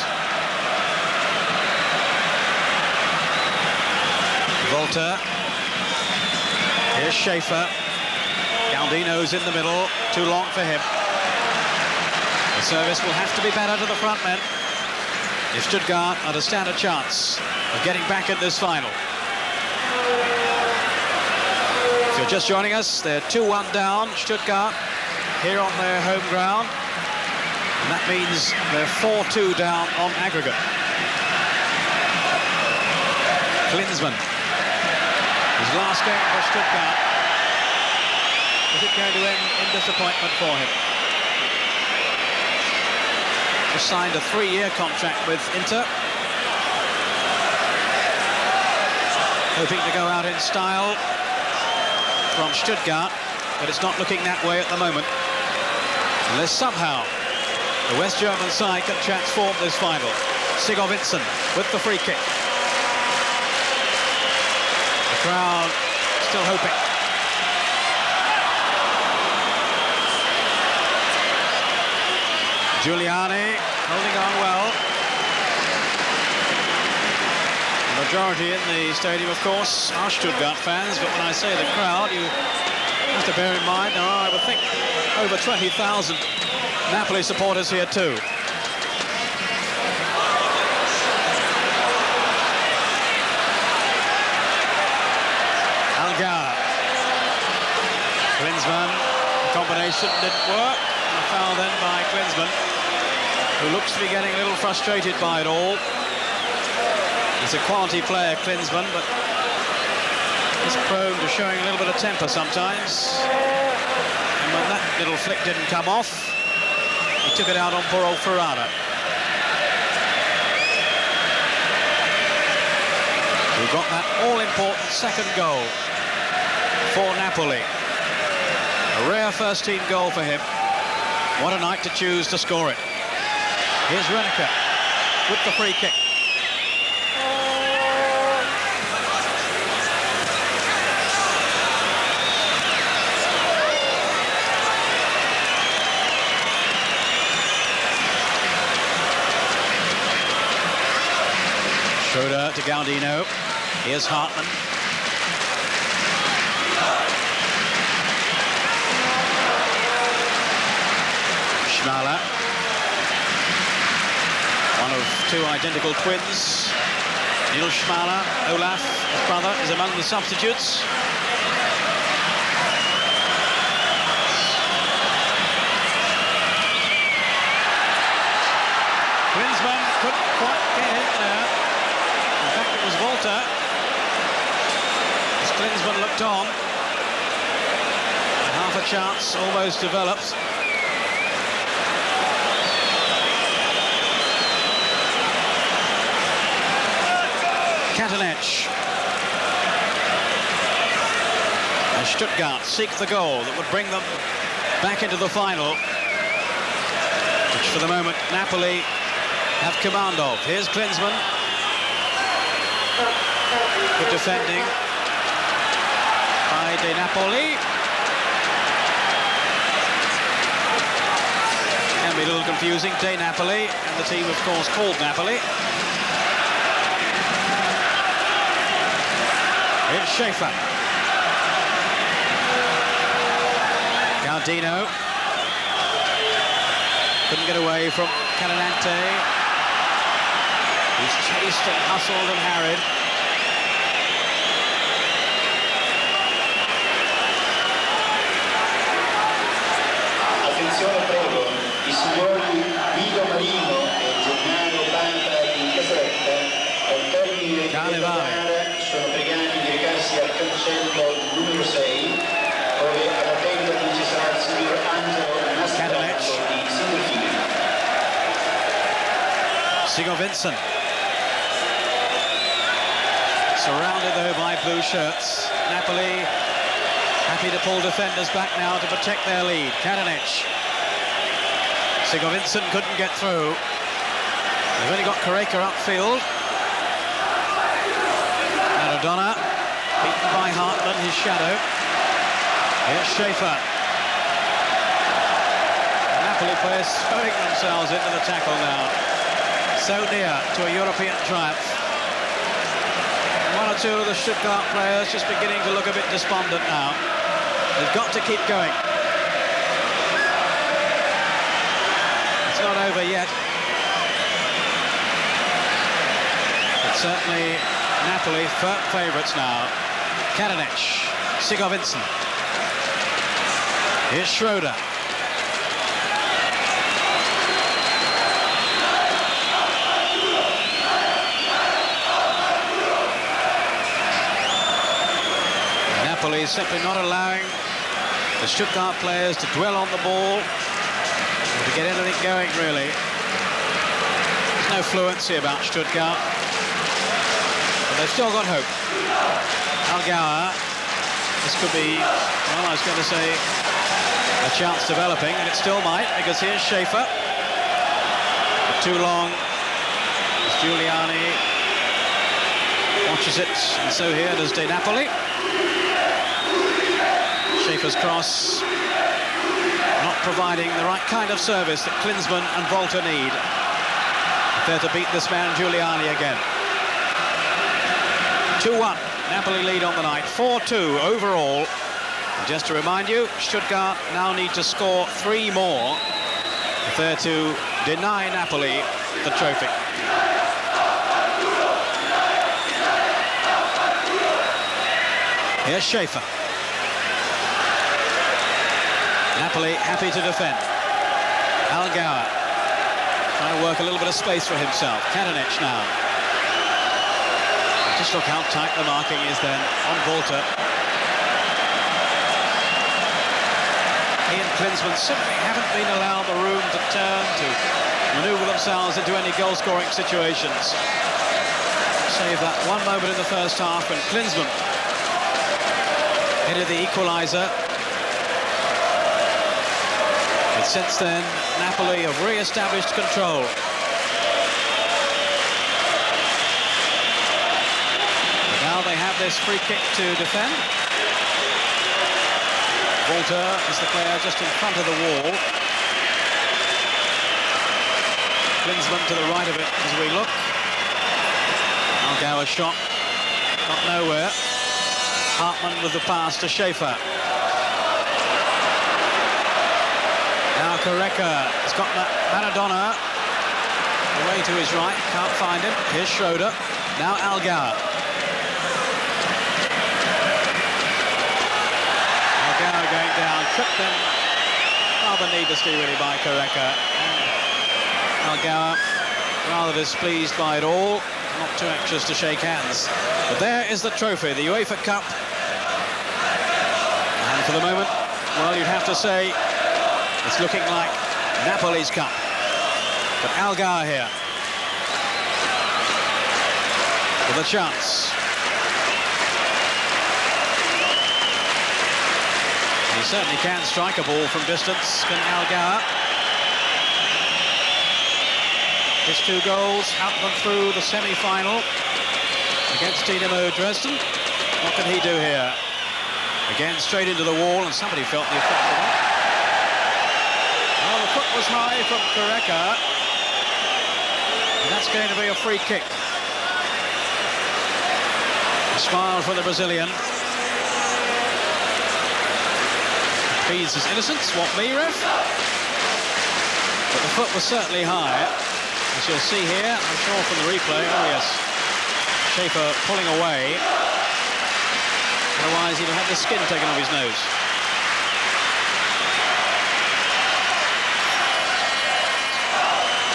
Volta. Here's Schaefer. Gaudino's in the middle, too long for him. The service will have to be better to the front men. if Stuttgart are to stand a chance of getting back in this final. If you're just joining us, they're 2-1 down, Stuttgart, here on their home ground. And that means they're 4-2 down on aggregate. Klinsmann, his last game for Stuttgart. Is it going to end in disappointment for him? Just signed a 3-year contract with Inter. Hoping to go out in style from Stuttgart, but it's not looking that way at the moment. Unless somehow the West German side can transform this final. Sigurdsson with the free kick. The crowd still hoping. Giuliani holding on well. The majority in the stadium, of course, are Stuttgart fans, but when I say the crowd, you have to bear in mind there are, I would think, over 20,000 Napoli supporters here too. Algar. Klinsmann, the combination didn't work. And a foul then by Klinsmann, who looks to be getting a little frustrated by it all. He's a quality player, Klinsmann, but he's prone to showing a little bit of temper sometimes. And when that little flick didn't come off, he took it out on poor old Ferrara. Who got that all-important second goal for Napoli. A rare first-team goal for him. What a night to choose to score it. Here's Renica with the free kick. Schroeder to Galdino. Here's Hartmann. Schmaler. One of two identical twins. Neil Schmaler, Olaf, his brother, is among the substitutes. Klinsmann couldn't quite get in there. In fact, it was Volta. As Klinsmann looked on. Half a chance almost developed. Katanec. And Stuttgart seek the goal that would bring them back into the final, which for the moment Napoli have command of. Here's Klinsmann. Good defending by Napoli. Can be a little confusing. Napoli, and the team of course called Napoli. Here's Schaefer. Galdino. Couldn't get away from Cananante. He's chased and hustled and harried. Attenzione prego, i signori Guido Marino e Gennaro Banda di Caserta, al termine di questa gara, sono pregati di recarsi al cancello numero 6, dove alla tenda ci sarà il signor Angelo Nastro di Sindelfini. Sigurdsson. Surrounded though by blue shirts. Napoli happy to pull defenders back now to protect their lead. Katanec. Sigurdsson couldn't get through. They've only got Koreka upfield. Maradona beaten by Hartmann, his shadow. Here's Schaefer. The Napoli players throwing themselves into the tackle now. So near to a European triumph. One or two of the Stuttgart players just beginning to look a bit despondent now. They've got to keep going. It's not over yet. Certainly Napoli firm favourites now. Karanec, Sigurvinsson. Here's Schroeder. Napoli is simply not allowing the Stuttgart players to dwell on the ball, to get anything going, really. There's no fluency about Stuttgart, but they've still got hope. Algauer, this could be, well, I was going to say, a chance developing, and it still might, because here's Schaefer. But too long. As Giuliani watches it, and so here does De Napoli. Schaefer's cross, not providing the right kind of service that Klinsmann and Volta need if they're to beat this man Giuliani again. 2-1, Napoli lead on the night, 4-2 overall. And just to remind you, Stuttgart now need to score 3 more if they're to deny Napoli the trophy. Here's Schaefer. Napoli happy to defend. Algauer trying to work a little bit of space for himself. Karanec now. Just look how tight the marking is then on Volta. He and Klinsmann simply haven't been allowed the room to turn, to manoeuvre themselves into any goal-scoring situations. Save that one moment in the first half when Klinsmann headed the equaliser. But since then, Napoli have re-established control. But now they have this free kick to defend. Volta is the player just in front of the wall. Klinsmann to the right of it as we look. Algauer's shot, got nowhere. Hartmann with the pass to Schaefer. Now Correca has got Maradona away to his right, can't find him. Here's Schroeder. Now Algauer. Algauer going down, tripped in rather needlessly really by Correca. Algauer rather displeased by it all, not too anxious to shake hands. But there is the trophy, the UEFA Cup. And for the moment, well, you'd have to say it's looking like Napoli's cup. But Algauer here with a chance. He certainly can strike a ball from distance, can Algauer. His 2 goals helped them through the semi-final against Dynamo Dresden. What can he do here? Again, straight into the wall, and somebody felt the effect of that. Well, the foot was high from Correca, and that's going to be a free kick. A smile from the Brazilian. Pleads his innocence, what me, ref? But the foot was certainly high. As you'll see here, I'm sure from the replay, oh yes, Schaefer pulling away. Otherwise he'd have had the skin taken off his nose.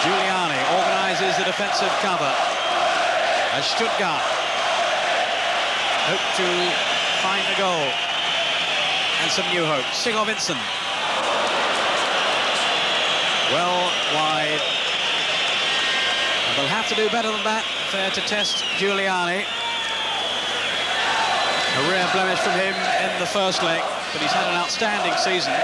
Giuliani organises the defensive cover as Stuttgart hope to find a goal and some new hope. Sigurvinsson. Well wide. And they'll have to do better than that if they're to test Giuliani. A rare blemish from him in the first leg, but he's had an outstanding season.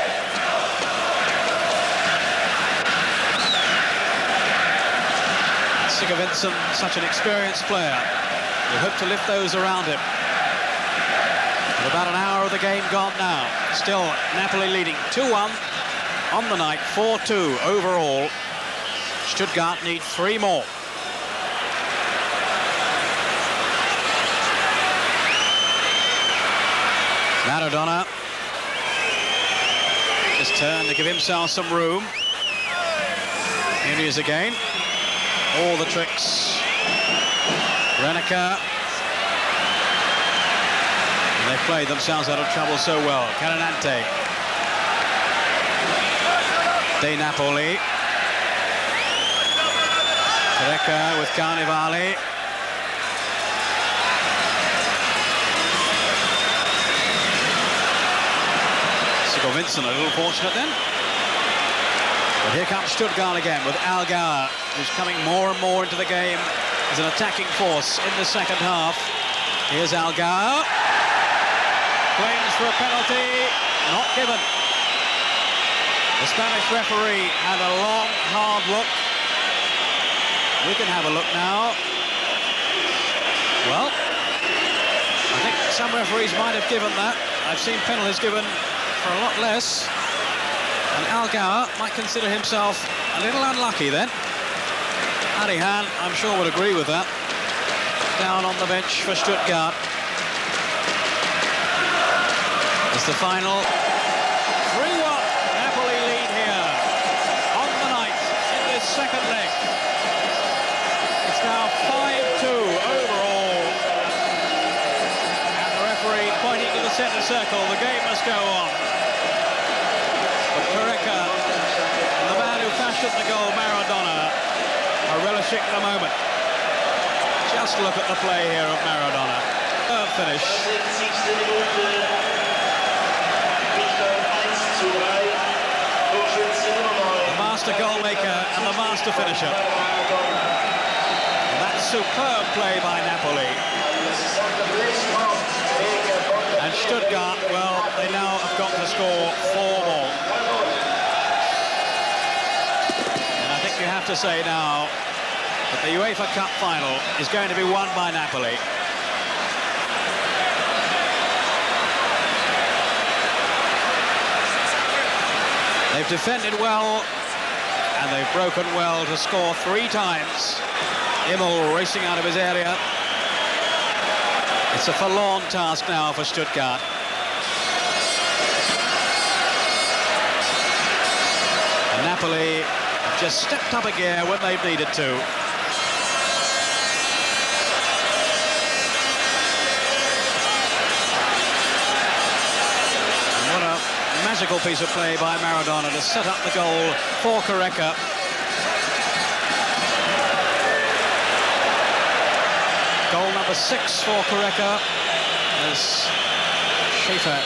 Sigurvinsson, such an experienced player. We'll hope to lift those around him. With about an hour of the game gone now. Still, Napoli leading 2-1 on the night, 4-2 overall. Stuttgart need 3 more. Maradona just turned to give himself some room. Here he is again. All the tricks Renica. And they've played themselves out of trouble so well. Carinante. De Napoli. Reca with Carnevale. Vincent a little fortunate then. But here comes Stuttgart again with Algauer, who's coming more and more into the game as an attacking force in the second half. Here's Algauer. Claims for a penalty. Not given. The Spanish referee had a long, hard look. We can have a look now. Well, I think some referees might have given that. I've seen penalties given for a lot less, and Algauer might consider himself a little unlucky then. Arihan, I'm sure, would agree with that. Down on the bench for Stuttgart. It's the final. 3-1, Napoli lead here on the night in this second leg. It's now 5-2 overall. And the referee pointing to the centre circle. The game must go on. The man who fashioned the goal, Maradona, are relishing the moment. Just look at the play here of Maradona. Third finish. The master goal maker and the master finisher. And that's superb play by Napoli. And Stuttgart, well, they now have got to score 4 more. You have to say now that the UEFA Cup final is going to be won by Napoli. They've defended well and they've broken well to score 3 times. Immel racing out of his area. It's a forlorn task now for Stuttgart. And Napoli just stepped up a gear when they've needed to. And what a magical piece of play by Maradona to set up the goal for Careca. Goal number 6 for Careca as Schaefer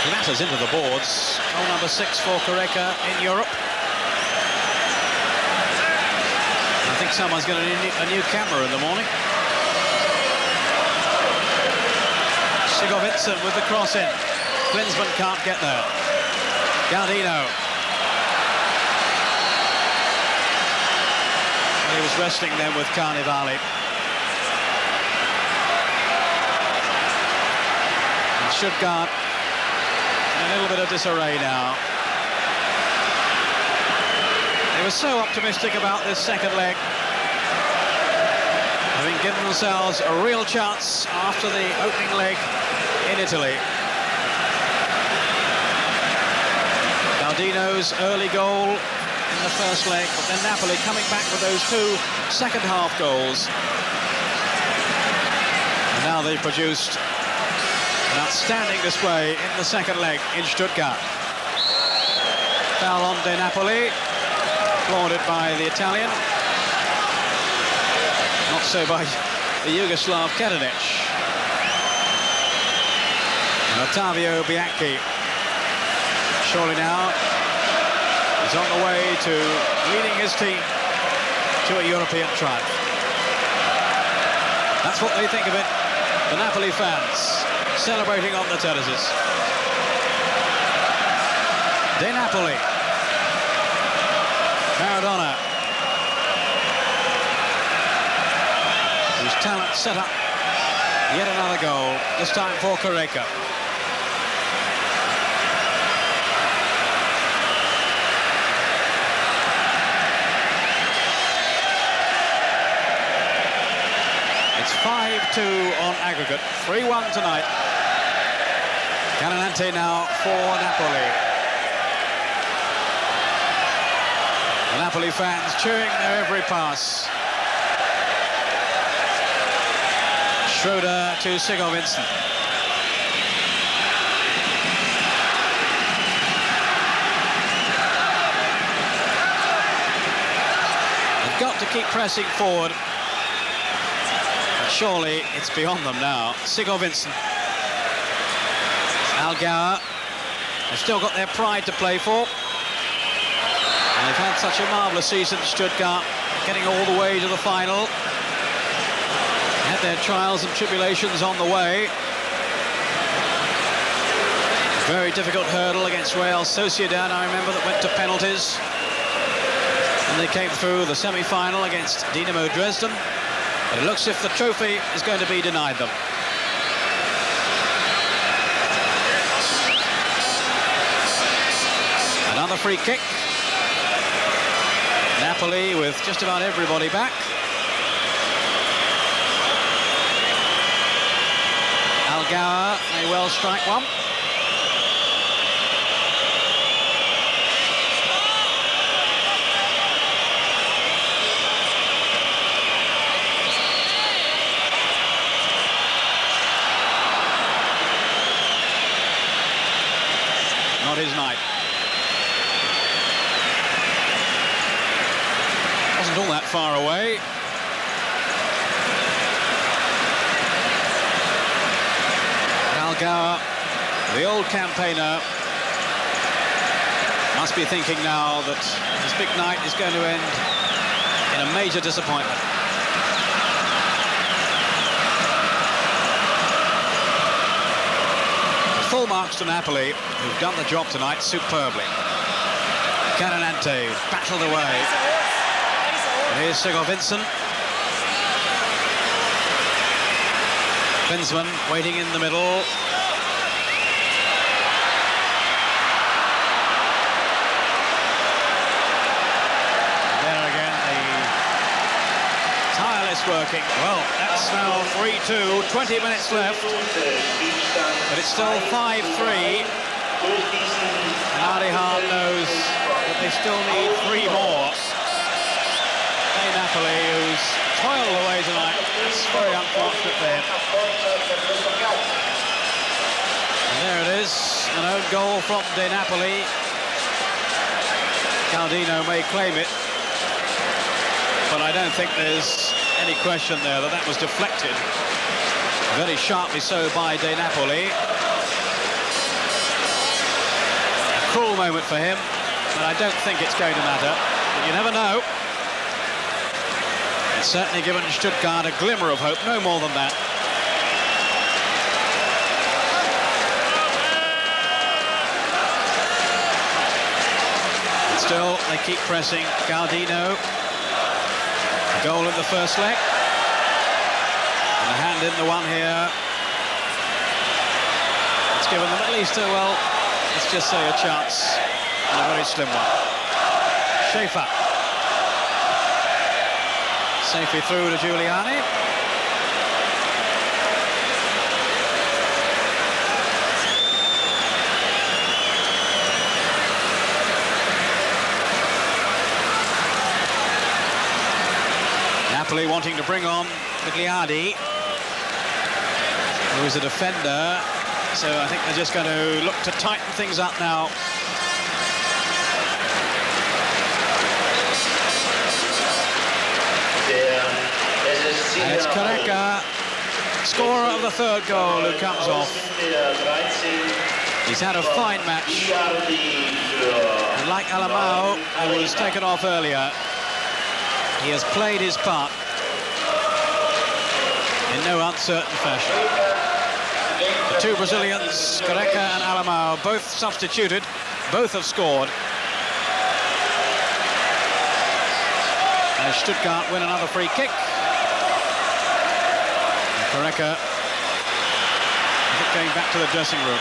clatters into the boards. Goal number 6 for Careca in Europe. I think someone's got a new camera in the morning. Vincent with the cross in. Klinsmann can't get there. Gardino. He was wrestling then with Carnevale. And Stuttgart in a little bit of disarray now. They were so optimistic about this second leg, having given themselves a real chance after the opening leg in Italy. Gardino's early goal in the first leg, but then Napoli coming back with those 2 second-half goals. And now they've produced an outstanding display in the second leg in Stuttgart. Foul on De Napoli. Applauded by the Italian. Not so by the Yugoslav Kadenic. And Ottavio Bianchi. Surely now is on the way to leading his team to a European triumph. That's what they think of it. The Napoli fans celebrating on the terraces. De Napoli. Maradona, whose talent set up yet another goal, this time for Careca. It's 5-2 on aggregate, 3-1 tonight. Carinante now for Napoli. The Napoli fans cheering their every pass. Schroeder to Sigurd Vincent. They've got to keep pressing forward. But surely it's beyond them now. Sigurd Vincent. Algauer. They've still got their pride to play for. And they've had such a marvellous season, Stuttgart, getting all the way to the final. Had their trials and tribulations on the way. Very difficult hurdle against Real Sociedad, I remember, that went to penalties. And they came through the semi-final against Dinamo Dresden. But it looks as if the trophy is going to be denied them. Another free kick. Napoli with just about everybody back. Algauer may well strike one. Not his night. Wasn't all that far away. Algauer, the old campaigner, must be thinking now that this big night is going to end in a major disappointment. Full marks to Napoli, who've done the job tonight superbly. Canonante battled away. And here's Sigurd Vincent. Benzman waiting in the middle. There again, the tireless working. Well, that's now 3-2, 20 minutes left. But it's still 5-3. And Adi Hart knows that they still need 3 more. Hey, Napoli, who's toiled away tonight. It's very unfortunate for him. And there it is, an own goal from De Napoli. Caldino may claim it, but I don't think there's any question there that that was deflected very sharply so by De Napoli. A cruel moment for him, but I don't think it's going to matter. But you never know. It's certainly given Stuttgart a glimmer of hope, no more than that. And still, they keep pressing. Caldino. A goal in the first leg. And a hand in the one here. It's given them at least a, well, let's just say a chance. And a very slim one. Schaefer. Safely through to Giuliani. Napoli wanting to bring on Migliardi, who is a defender, so I think they're just going to look to tighten things up now. And it's Careca, scorer of the third goal, who comes off. He's had a fine match. And like Alamao, who was taken off earlier, he has played his part in no uncertain fashion. The two Brazilians, Careca and Alamao, both substituted, both have scored. As Stuttgart win another free kick. Careca, I think, going back to the dressing room.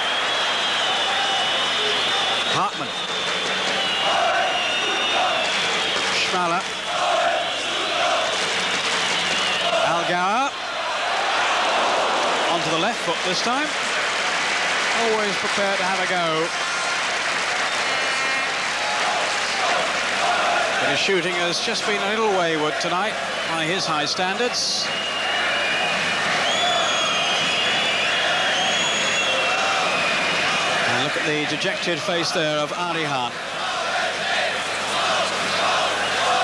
Hartmann. Schmaler. Algauer. Onto the left foot this time. Always prepared to have a go. But his shooting has just been a little wayward tonight by his high standards. Look at the dejected face there of Arihan.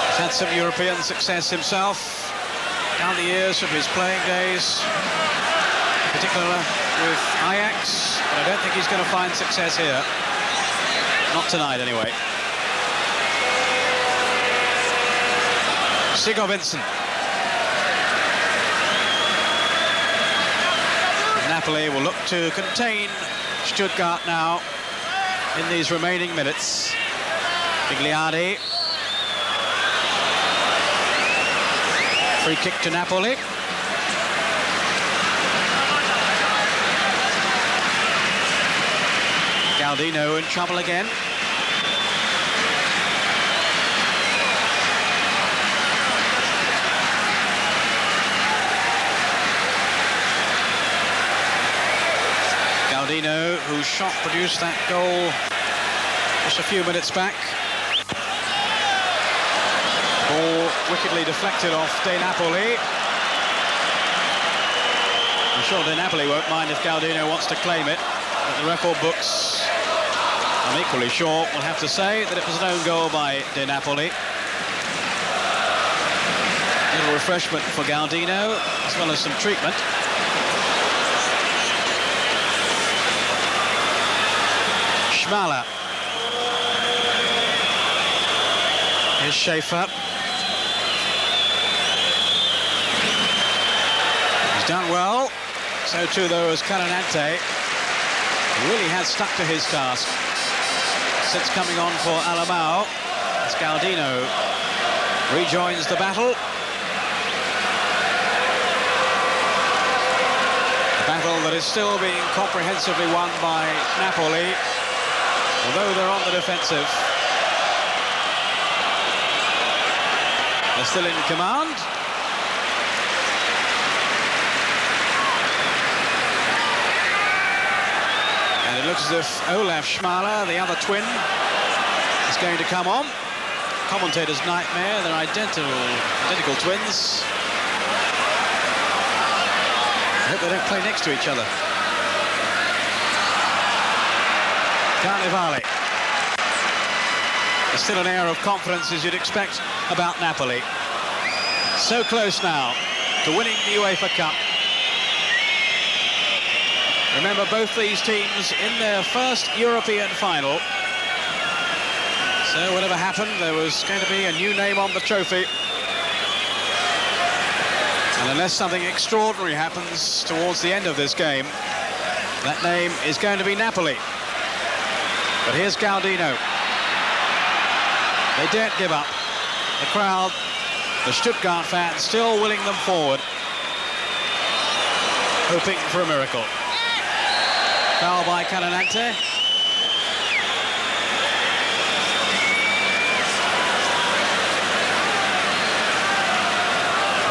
He's had some European success himself down the years of his playing days, in particular with Ajax, but I don't think he's going to find success here. Not tonight, anyway. Sigurd Vincent. Napoli will look to contain Stuttgart now in these remaining minutes. Bigliardi. Free kick to Napoli. Galdino in trouble again. Galdino, whose shot produced that goal just a few minutes back. Ball wickedly deflected off De Napoli. I'm sure De Napoli won't mind if Galdino wants to claim it, but the record books, I'm equally sure, will have to say that it was an own goal by De Napoli. A little refreshment for Galdino, as well as some treatment. Schmaler. Here's Schaefer. He's done well. So too, though, as Cananante. He really has stuck to his task since coming on for Alamao, as Galdino rejoins the battle. A battle that is still being comprehensively won by Napoli, although they're on the defensive. They're still in command. And it looks as if Olaf Schmaler, the other twin, is going to come on. Commentator's nightmare, they're identical twins. I hope they don't play next to each other. Carnevale. There's still an air of confidence, as you'd expect, about Napoli. So close now to winning the UEFA Cup. Remember, both these teams in their first European final. So whatever happened, there was going to be a new name on the trophy. And unless something extraordinary happens towards the end of this game, that name is going to be Napoli. But here's Galdino. They daren't give up. The crowd, the Stuttgart fans, still willing them forward, hoping for a miracle. Foul by Cananante.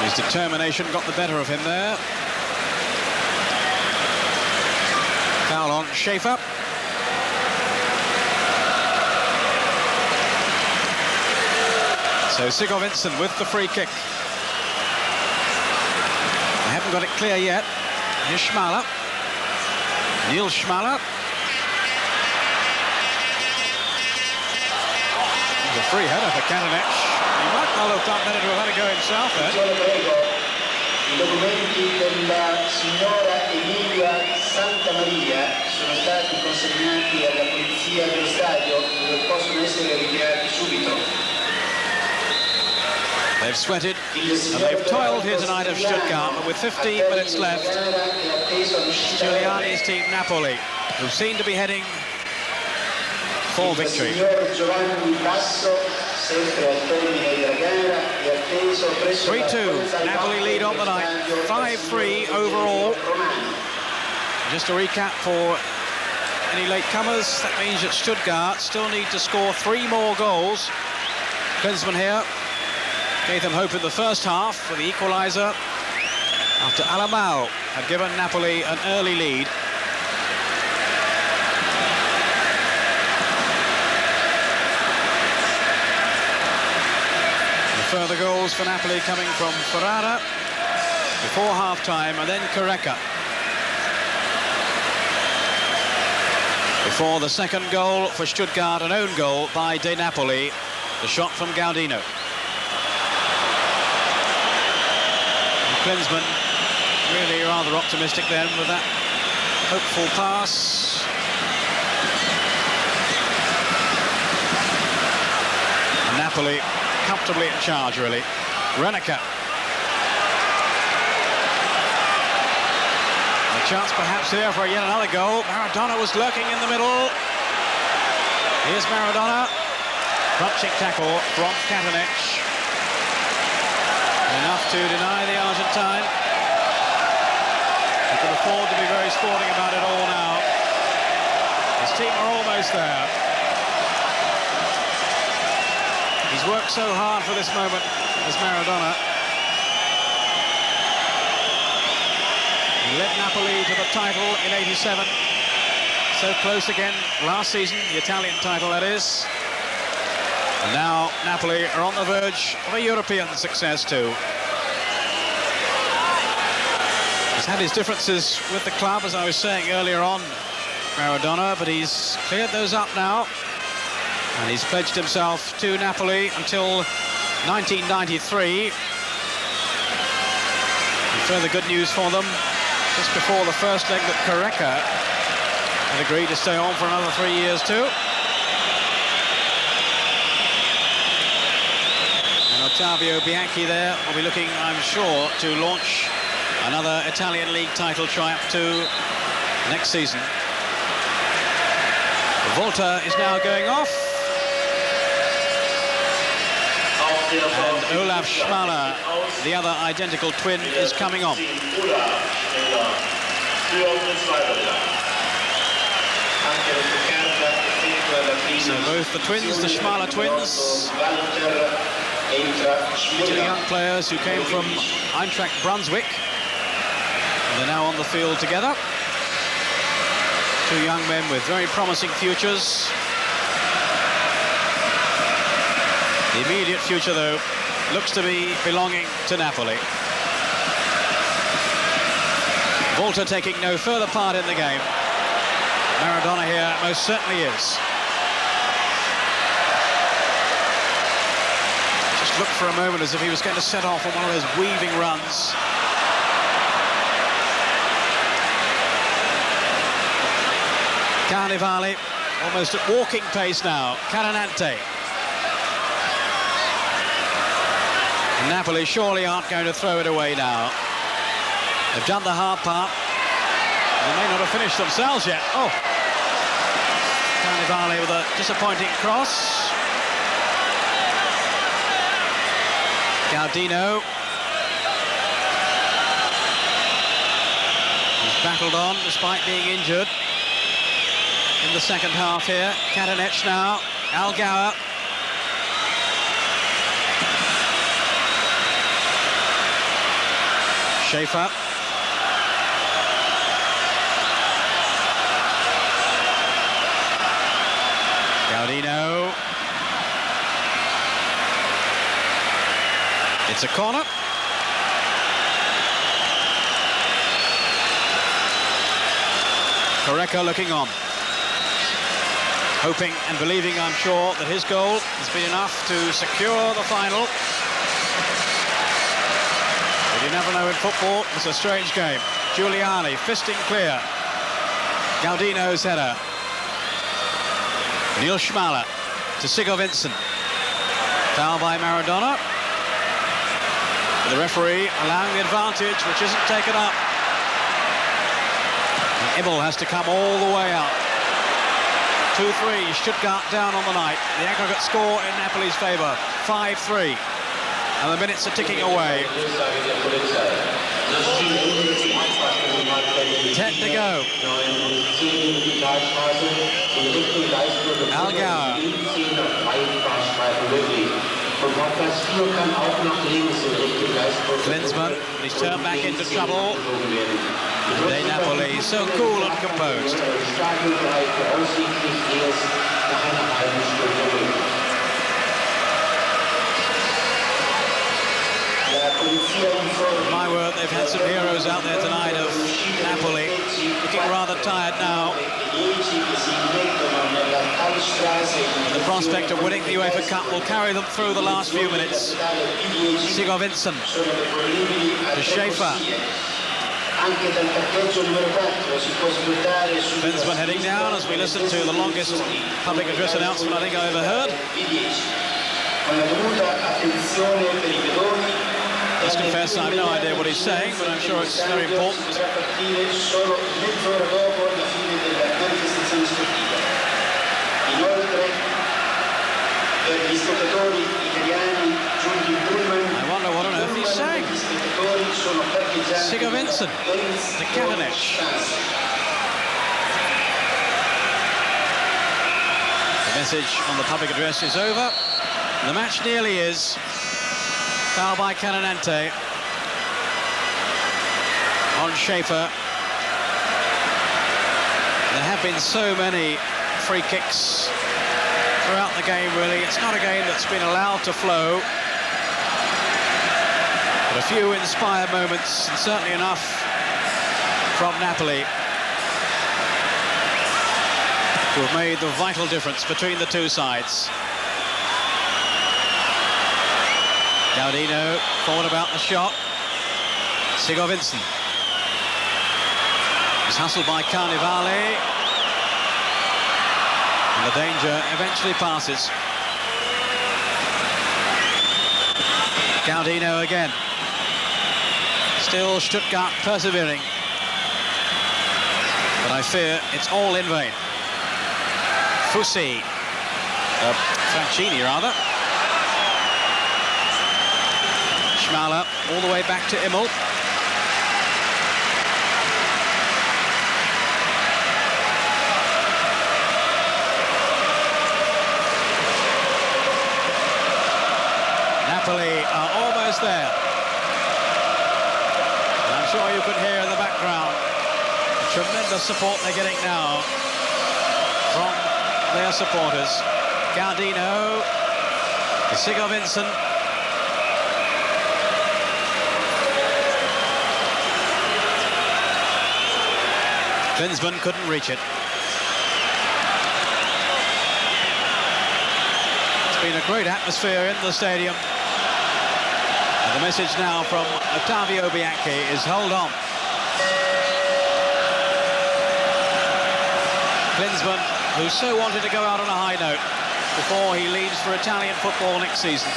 His determination got the better of him there. Foul on Schaefer. So Sigurd Vincent with the free kick. They haven't got it clear yet. Here's Schmaler. Niels Schmaler. There's a free header for Kananec. He might not have done better to have had a go himself then. I documenti della signora Emilia Santa Maria sono stati consegnati alla polizia dello stadio, dove possono essere ritirati subito. They've sweated and they've toiled here tonight of Stuttgart, but with 15 minutes left, Giuliani's team Napoli, who seem to be heading for victory. 3-2, Napoli lead on the night, 5-3 overall. Just to recap for any latecomers, that means that Stuttgart still need to score 3 more goals. Klinsmann here gave them hope in the first half with the equaliser after Alamao had given Napoli an early lead. The further goals for Napoli coming from Ferrara before half-time, and then Careca. Before the second goal for Stuttgart, an own goal by De Napoli, the shot from Gaudino. And Klinsmann really rather optimistic then with that hopeful pass. And Napoli comfortably in charge, really. Renica. A chance perhaps here for yet another goal. Maradona was lurking in the middle. Here's Maradona. Crunching tackle from Katanec. Enough to deny the Argentine. He can afford to be very sporting about it all now. His team are almost there. He's worked so hard for this moment as Maradona. He led Napoli to the title in '87. So close again last season, the Italian title that is. And now Napoli are on the verge of a European success too. He's had his differences with the club, as I was saying earlier on, Maradona, but he's cleared those up now. And he's pledged himself to Napoli until 1993. And further good news for them, just before the first leg, that Careca had agreed to stay on for another 3 years too. And Ottavio Bianchi there will be looking, I'm sure, to launch another Italian league title triumph to next season. Volta is now going off. And Olaf Schmaler, the other identical twin, is coming on. So both the twins, the Schmaler twins, two young players who came from Eintracht Brunswick, and they're now on the field together. Two young men with very promising futures. The immediate future, though, looks to be belonging to Napoli. Volta taking no further part in the game. Maradona here most certainly is. Just looked for a moment as if he was going to set off on one of those weaving runs. Carnevale almost at walking pace now. Catanante. And Napoli surely aren't going to throw it away now. They've done the hard part. They may not have finished themselves yet. Oh! Carnevale with a disappointing cross. Gaudino. He's battled on despite being injured in the second half here. Katanec now. Algauer. Schaefer. Gaudino. It's a corner. Careca looking on. Hoping and believing, I'm sure, that his goal has been enough to secure the final. But you never know in football, it's a strange game. Giuliani fisting clear. Gaudino's header. Neil Schmaler to Sigurd Vincent. Foul by Maradona. The referee allowing the advantage, which isn't taken up. And Immel has to come all the way out. 2-3, Stuttgart down on the night. The aggregate score in Napoli's favour, 5-3. And the minutes are ticking away. 10 to go. Algauer. Klinsmann, he's turned back into trouble. De Napoli, so cool and composed. My word, they've had some heroes out there tonight of Napoli, looking rather tired now. The prospect of winning the UEFA Cup will carry them through the last few minutes. Sigurd Vincent to Schaefer. Klinsmann heading down as we listen to the longest public address announcement I think I ever heard. I must confess I have no idea what he's saying, but I'm sure it's very important. I wonder what on earth he's saying. Sigurd Vincent to Katanec. The message on the public address is over. The match nearly is. Foul by Canonente on Schaefer. There have been so many free kicks throughout the game, really. It's not a game that's been allowed to flow. But a few inspired moments, and certainly enough from Napoli to have made the vital difference between the two sides. Gaudino forward about the shot. Sigurd Vincent. He's hustled by Carnevale. And the danger eventually passes. Gaudino again. Still Stuttgart persevering. But I fear it's all in vain. Fussi. Franchini, rather. Schmaler all the way back to Immel. Napoli are almost there. And I'm sure you could hear in the background the tremendous support they're getting now from their supporters. Gaudino, Sigurd Vincent. Klinsmann couldn't reach it. It's been a great atmosphere in the stadium. And the message now from Ottavio Bianchi is hold on. Klinsmann, who so wanted to go out on a high note before he leaves for Italian football next season.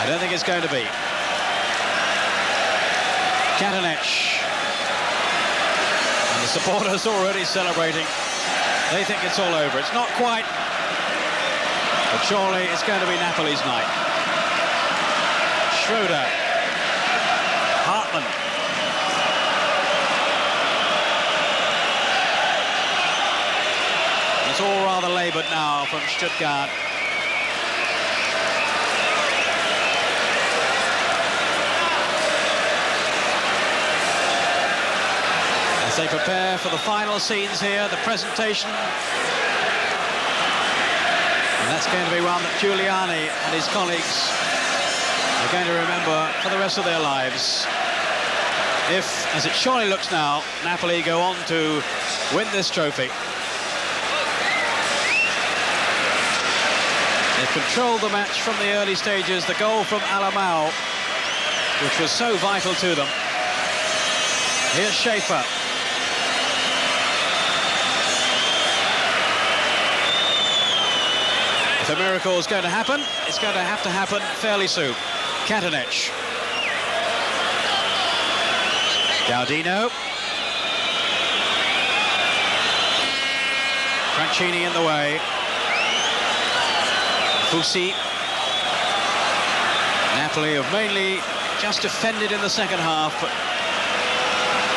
I don't think it's going to be. Katanec. And the supporters already celebrating. They think it's all over. It's not quite. But surely it's going to be Napoli's night. Schroeder. Hartmann. It's all rather laboured now from Stuttgart. As they prepare for the final scenes here, the presentation. And that's going to be one that Giuliani and his colleagues are going to remember for the rest of their lives. If, as it surely looks now, Napoli go on to win this trophy. They've controlled the match from the early stages. The goal from Alamao, which was so vital to them. Here's Schaefer. If a miracle is going to happen, it's going to happen fairly soon. Katanec. Gaudino. Franchini in the way. Fussi. Napoli have mainly just defended in the second half, but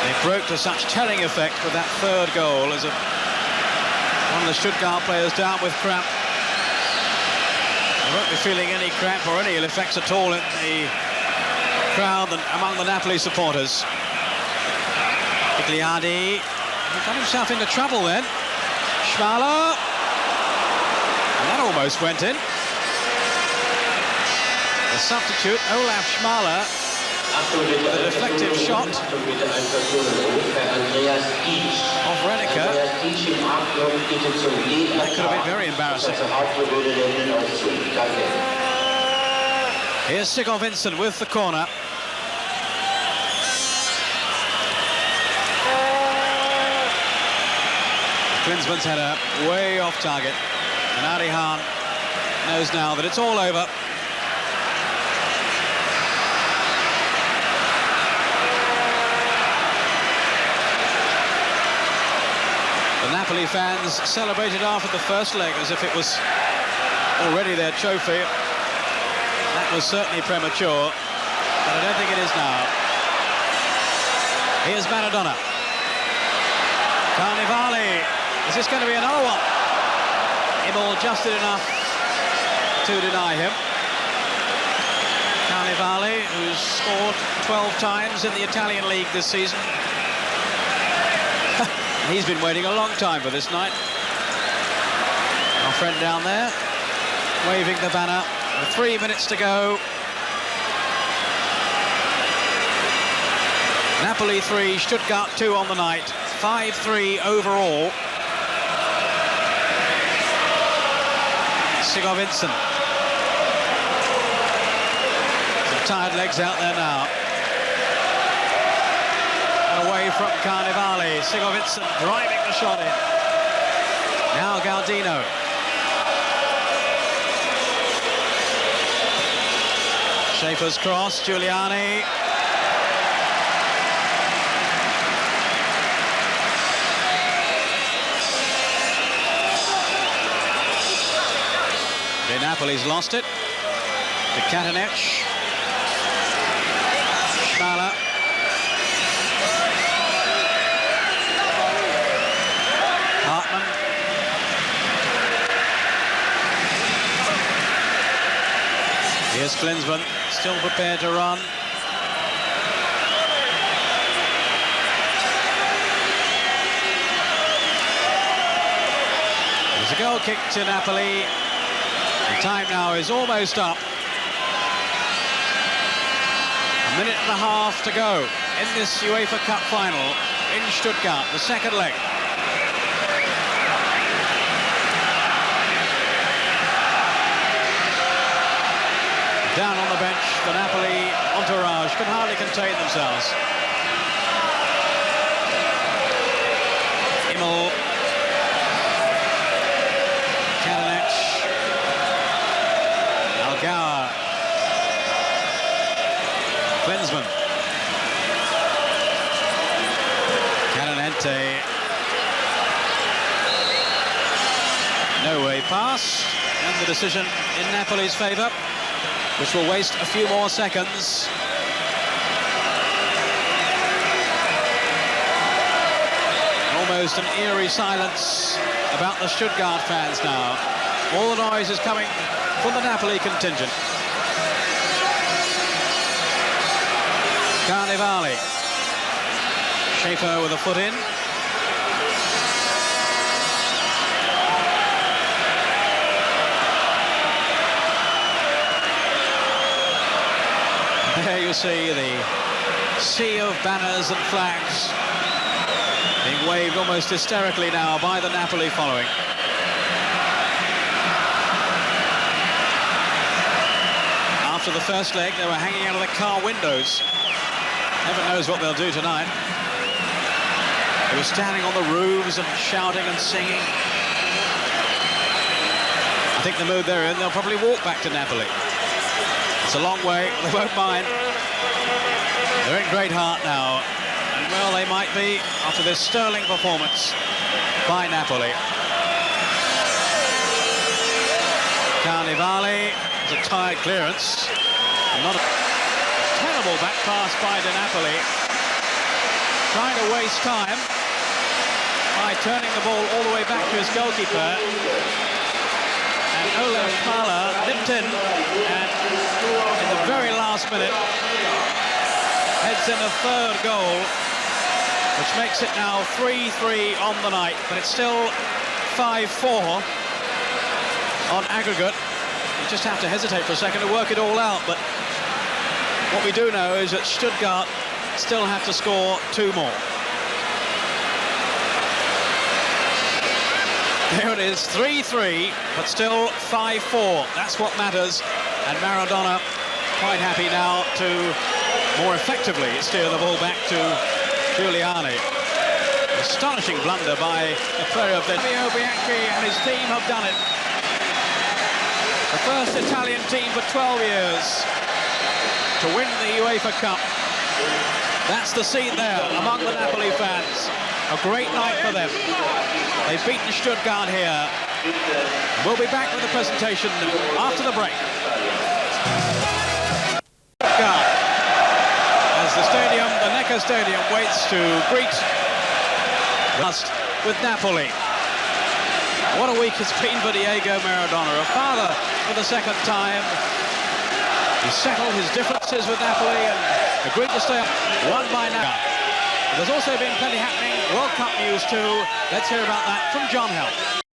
they broke to such telling effect with that third goal as one of the Stuttgart players down with cramp. They won't be feeling any cramp or any ill effects at all in the crowd and among the Napoli supporters. Pigliardi, he got himself into trouble then. Schmaler. And that almost went in. The substitute, Olaf Schmaler, with a deflective shot of Renica. That could have been very embarrassing. Here's Sigurd Vincent with the corner. Klinsmann's header way off target, and Adi Hahn knows now that it's all over. The Napoli fans celebrated after the first leg as if it was already their trophy. That was certainly premature, but I don't think it is now. Here's Maradona. Carnevale. Is this going to be another one? Immel just did enough to deny him. Carnevale, who's scored 12 times in the Italian league this season. He's been waiting a long time for this night. Our friend down there, waving the banner. 3 minutes to go. Napoli 3, Stuttgart 2 on the night. 5-3 overall. Sigurd Vincent. Some tired legs out there now. Away from Carnevale. Sigurd Vincent driving the shot in. Now Galdino. Schaefer's cross, Giuliani. Napoli's lost it to Katanec. Schmaler. Hartmann. Here's Klinsmann, still prepared to run. There's a goal kick to Napoli. The time now is almost up. A minute and a half to go in this UEFA Cup final in Stuttgart, the second leg. Down on the bench, the Napoli entourage can hardly contain themselves. Immel. Katanec. Algauer. Klinsmann. Canonente. No way pass, and the decision in Napoli's favour, which will waste a few more seconds. Almost an eerie silence about the Stuttgart fans now. All the noise is coming from the Napoli contingent. Carnevale. Schaefer with a foot in. There you see the sea of banners and flags being waved almost hysterically now by the Napoli following. After the first leg, they were hanging out of the car windows. Heaven knows what they'll do tonight. They were standing on the roofs and shouting and singing. I think the mood they're in, they'll probably walk back to Napoli. It's a long way, they won't mind. They're in great heart now. And well, they might be after this sterling performance by Napoli. Carnevale, it's a tired clearance. Not a terrible back pass by De Napoli. Trying to waste time by turning the ball all the way back to his goalkeeper. And Olaf Schmaler nipped in, and in the very last minute heads in a third goal, which makes it now 3-3 on the night, but it's still 5-4 on aggregate. You just have to hesitate for a second to work it all out, but What we do know is that Stuttgart still have to score 2 more. There it is, 3-3, but still 5-4. That's what matters. And Maradona quite happy now to more effectively steer the ball back to Giuliani. Astonishing blunder by a player of the Fabio Bianchi, and his team have done it. The first Italian team for 12 years to win the UEFA Cup. That's the scene there among the Napoli fans. A great night for them. They've beaten Stuttgart here. We'll be back with the presentation after the break. Stuttgart, as the stadium, the Neckar Stadium, waits to greet with Napoli. What a week it's been for Diego Maradona, a father for the second time. He settled his differences with Napoli and agreed to stay up, won by now. There's also been plenty happening, World Cup news too. Let's hear about that from John Help.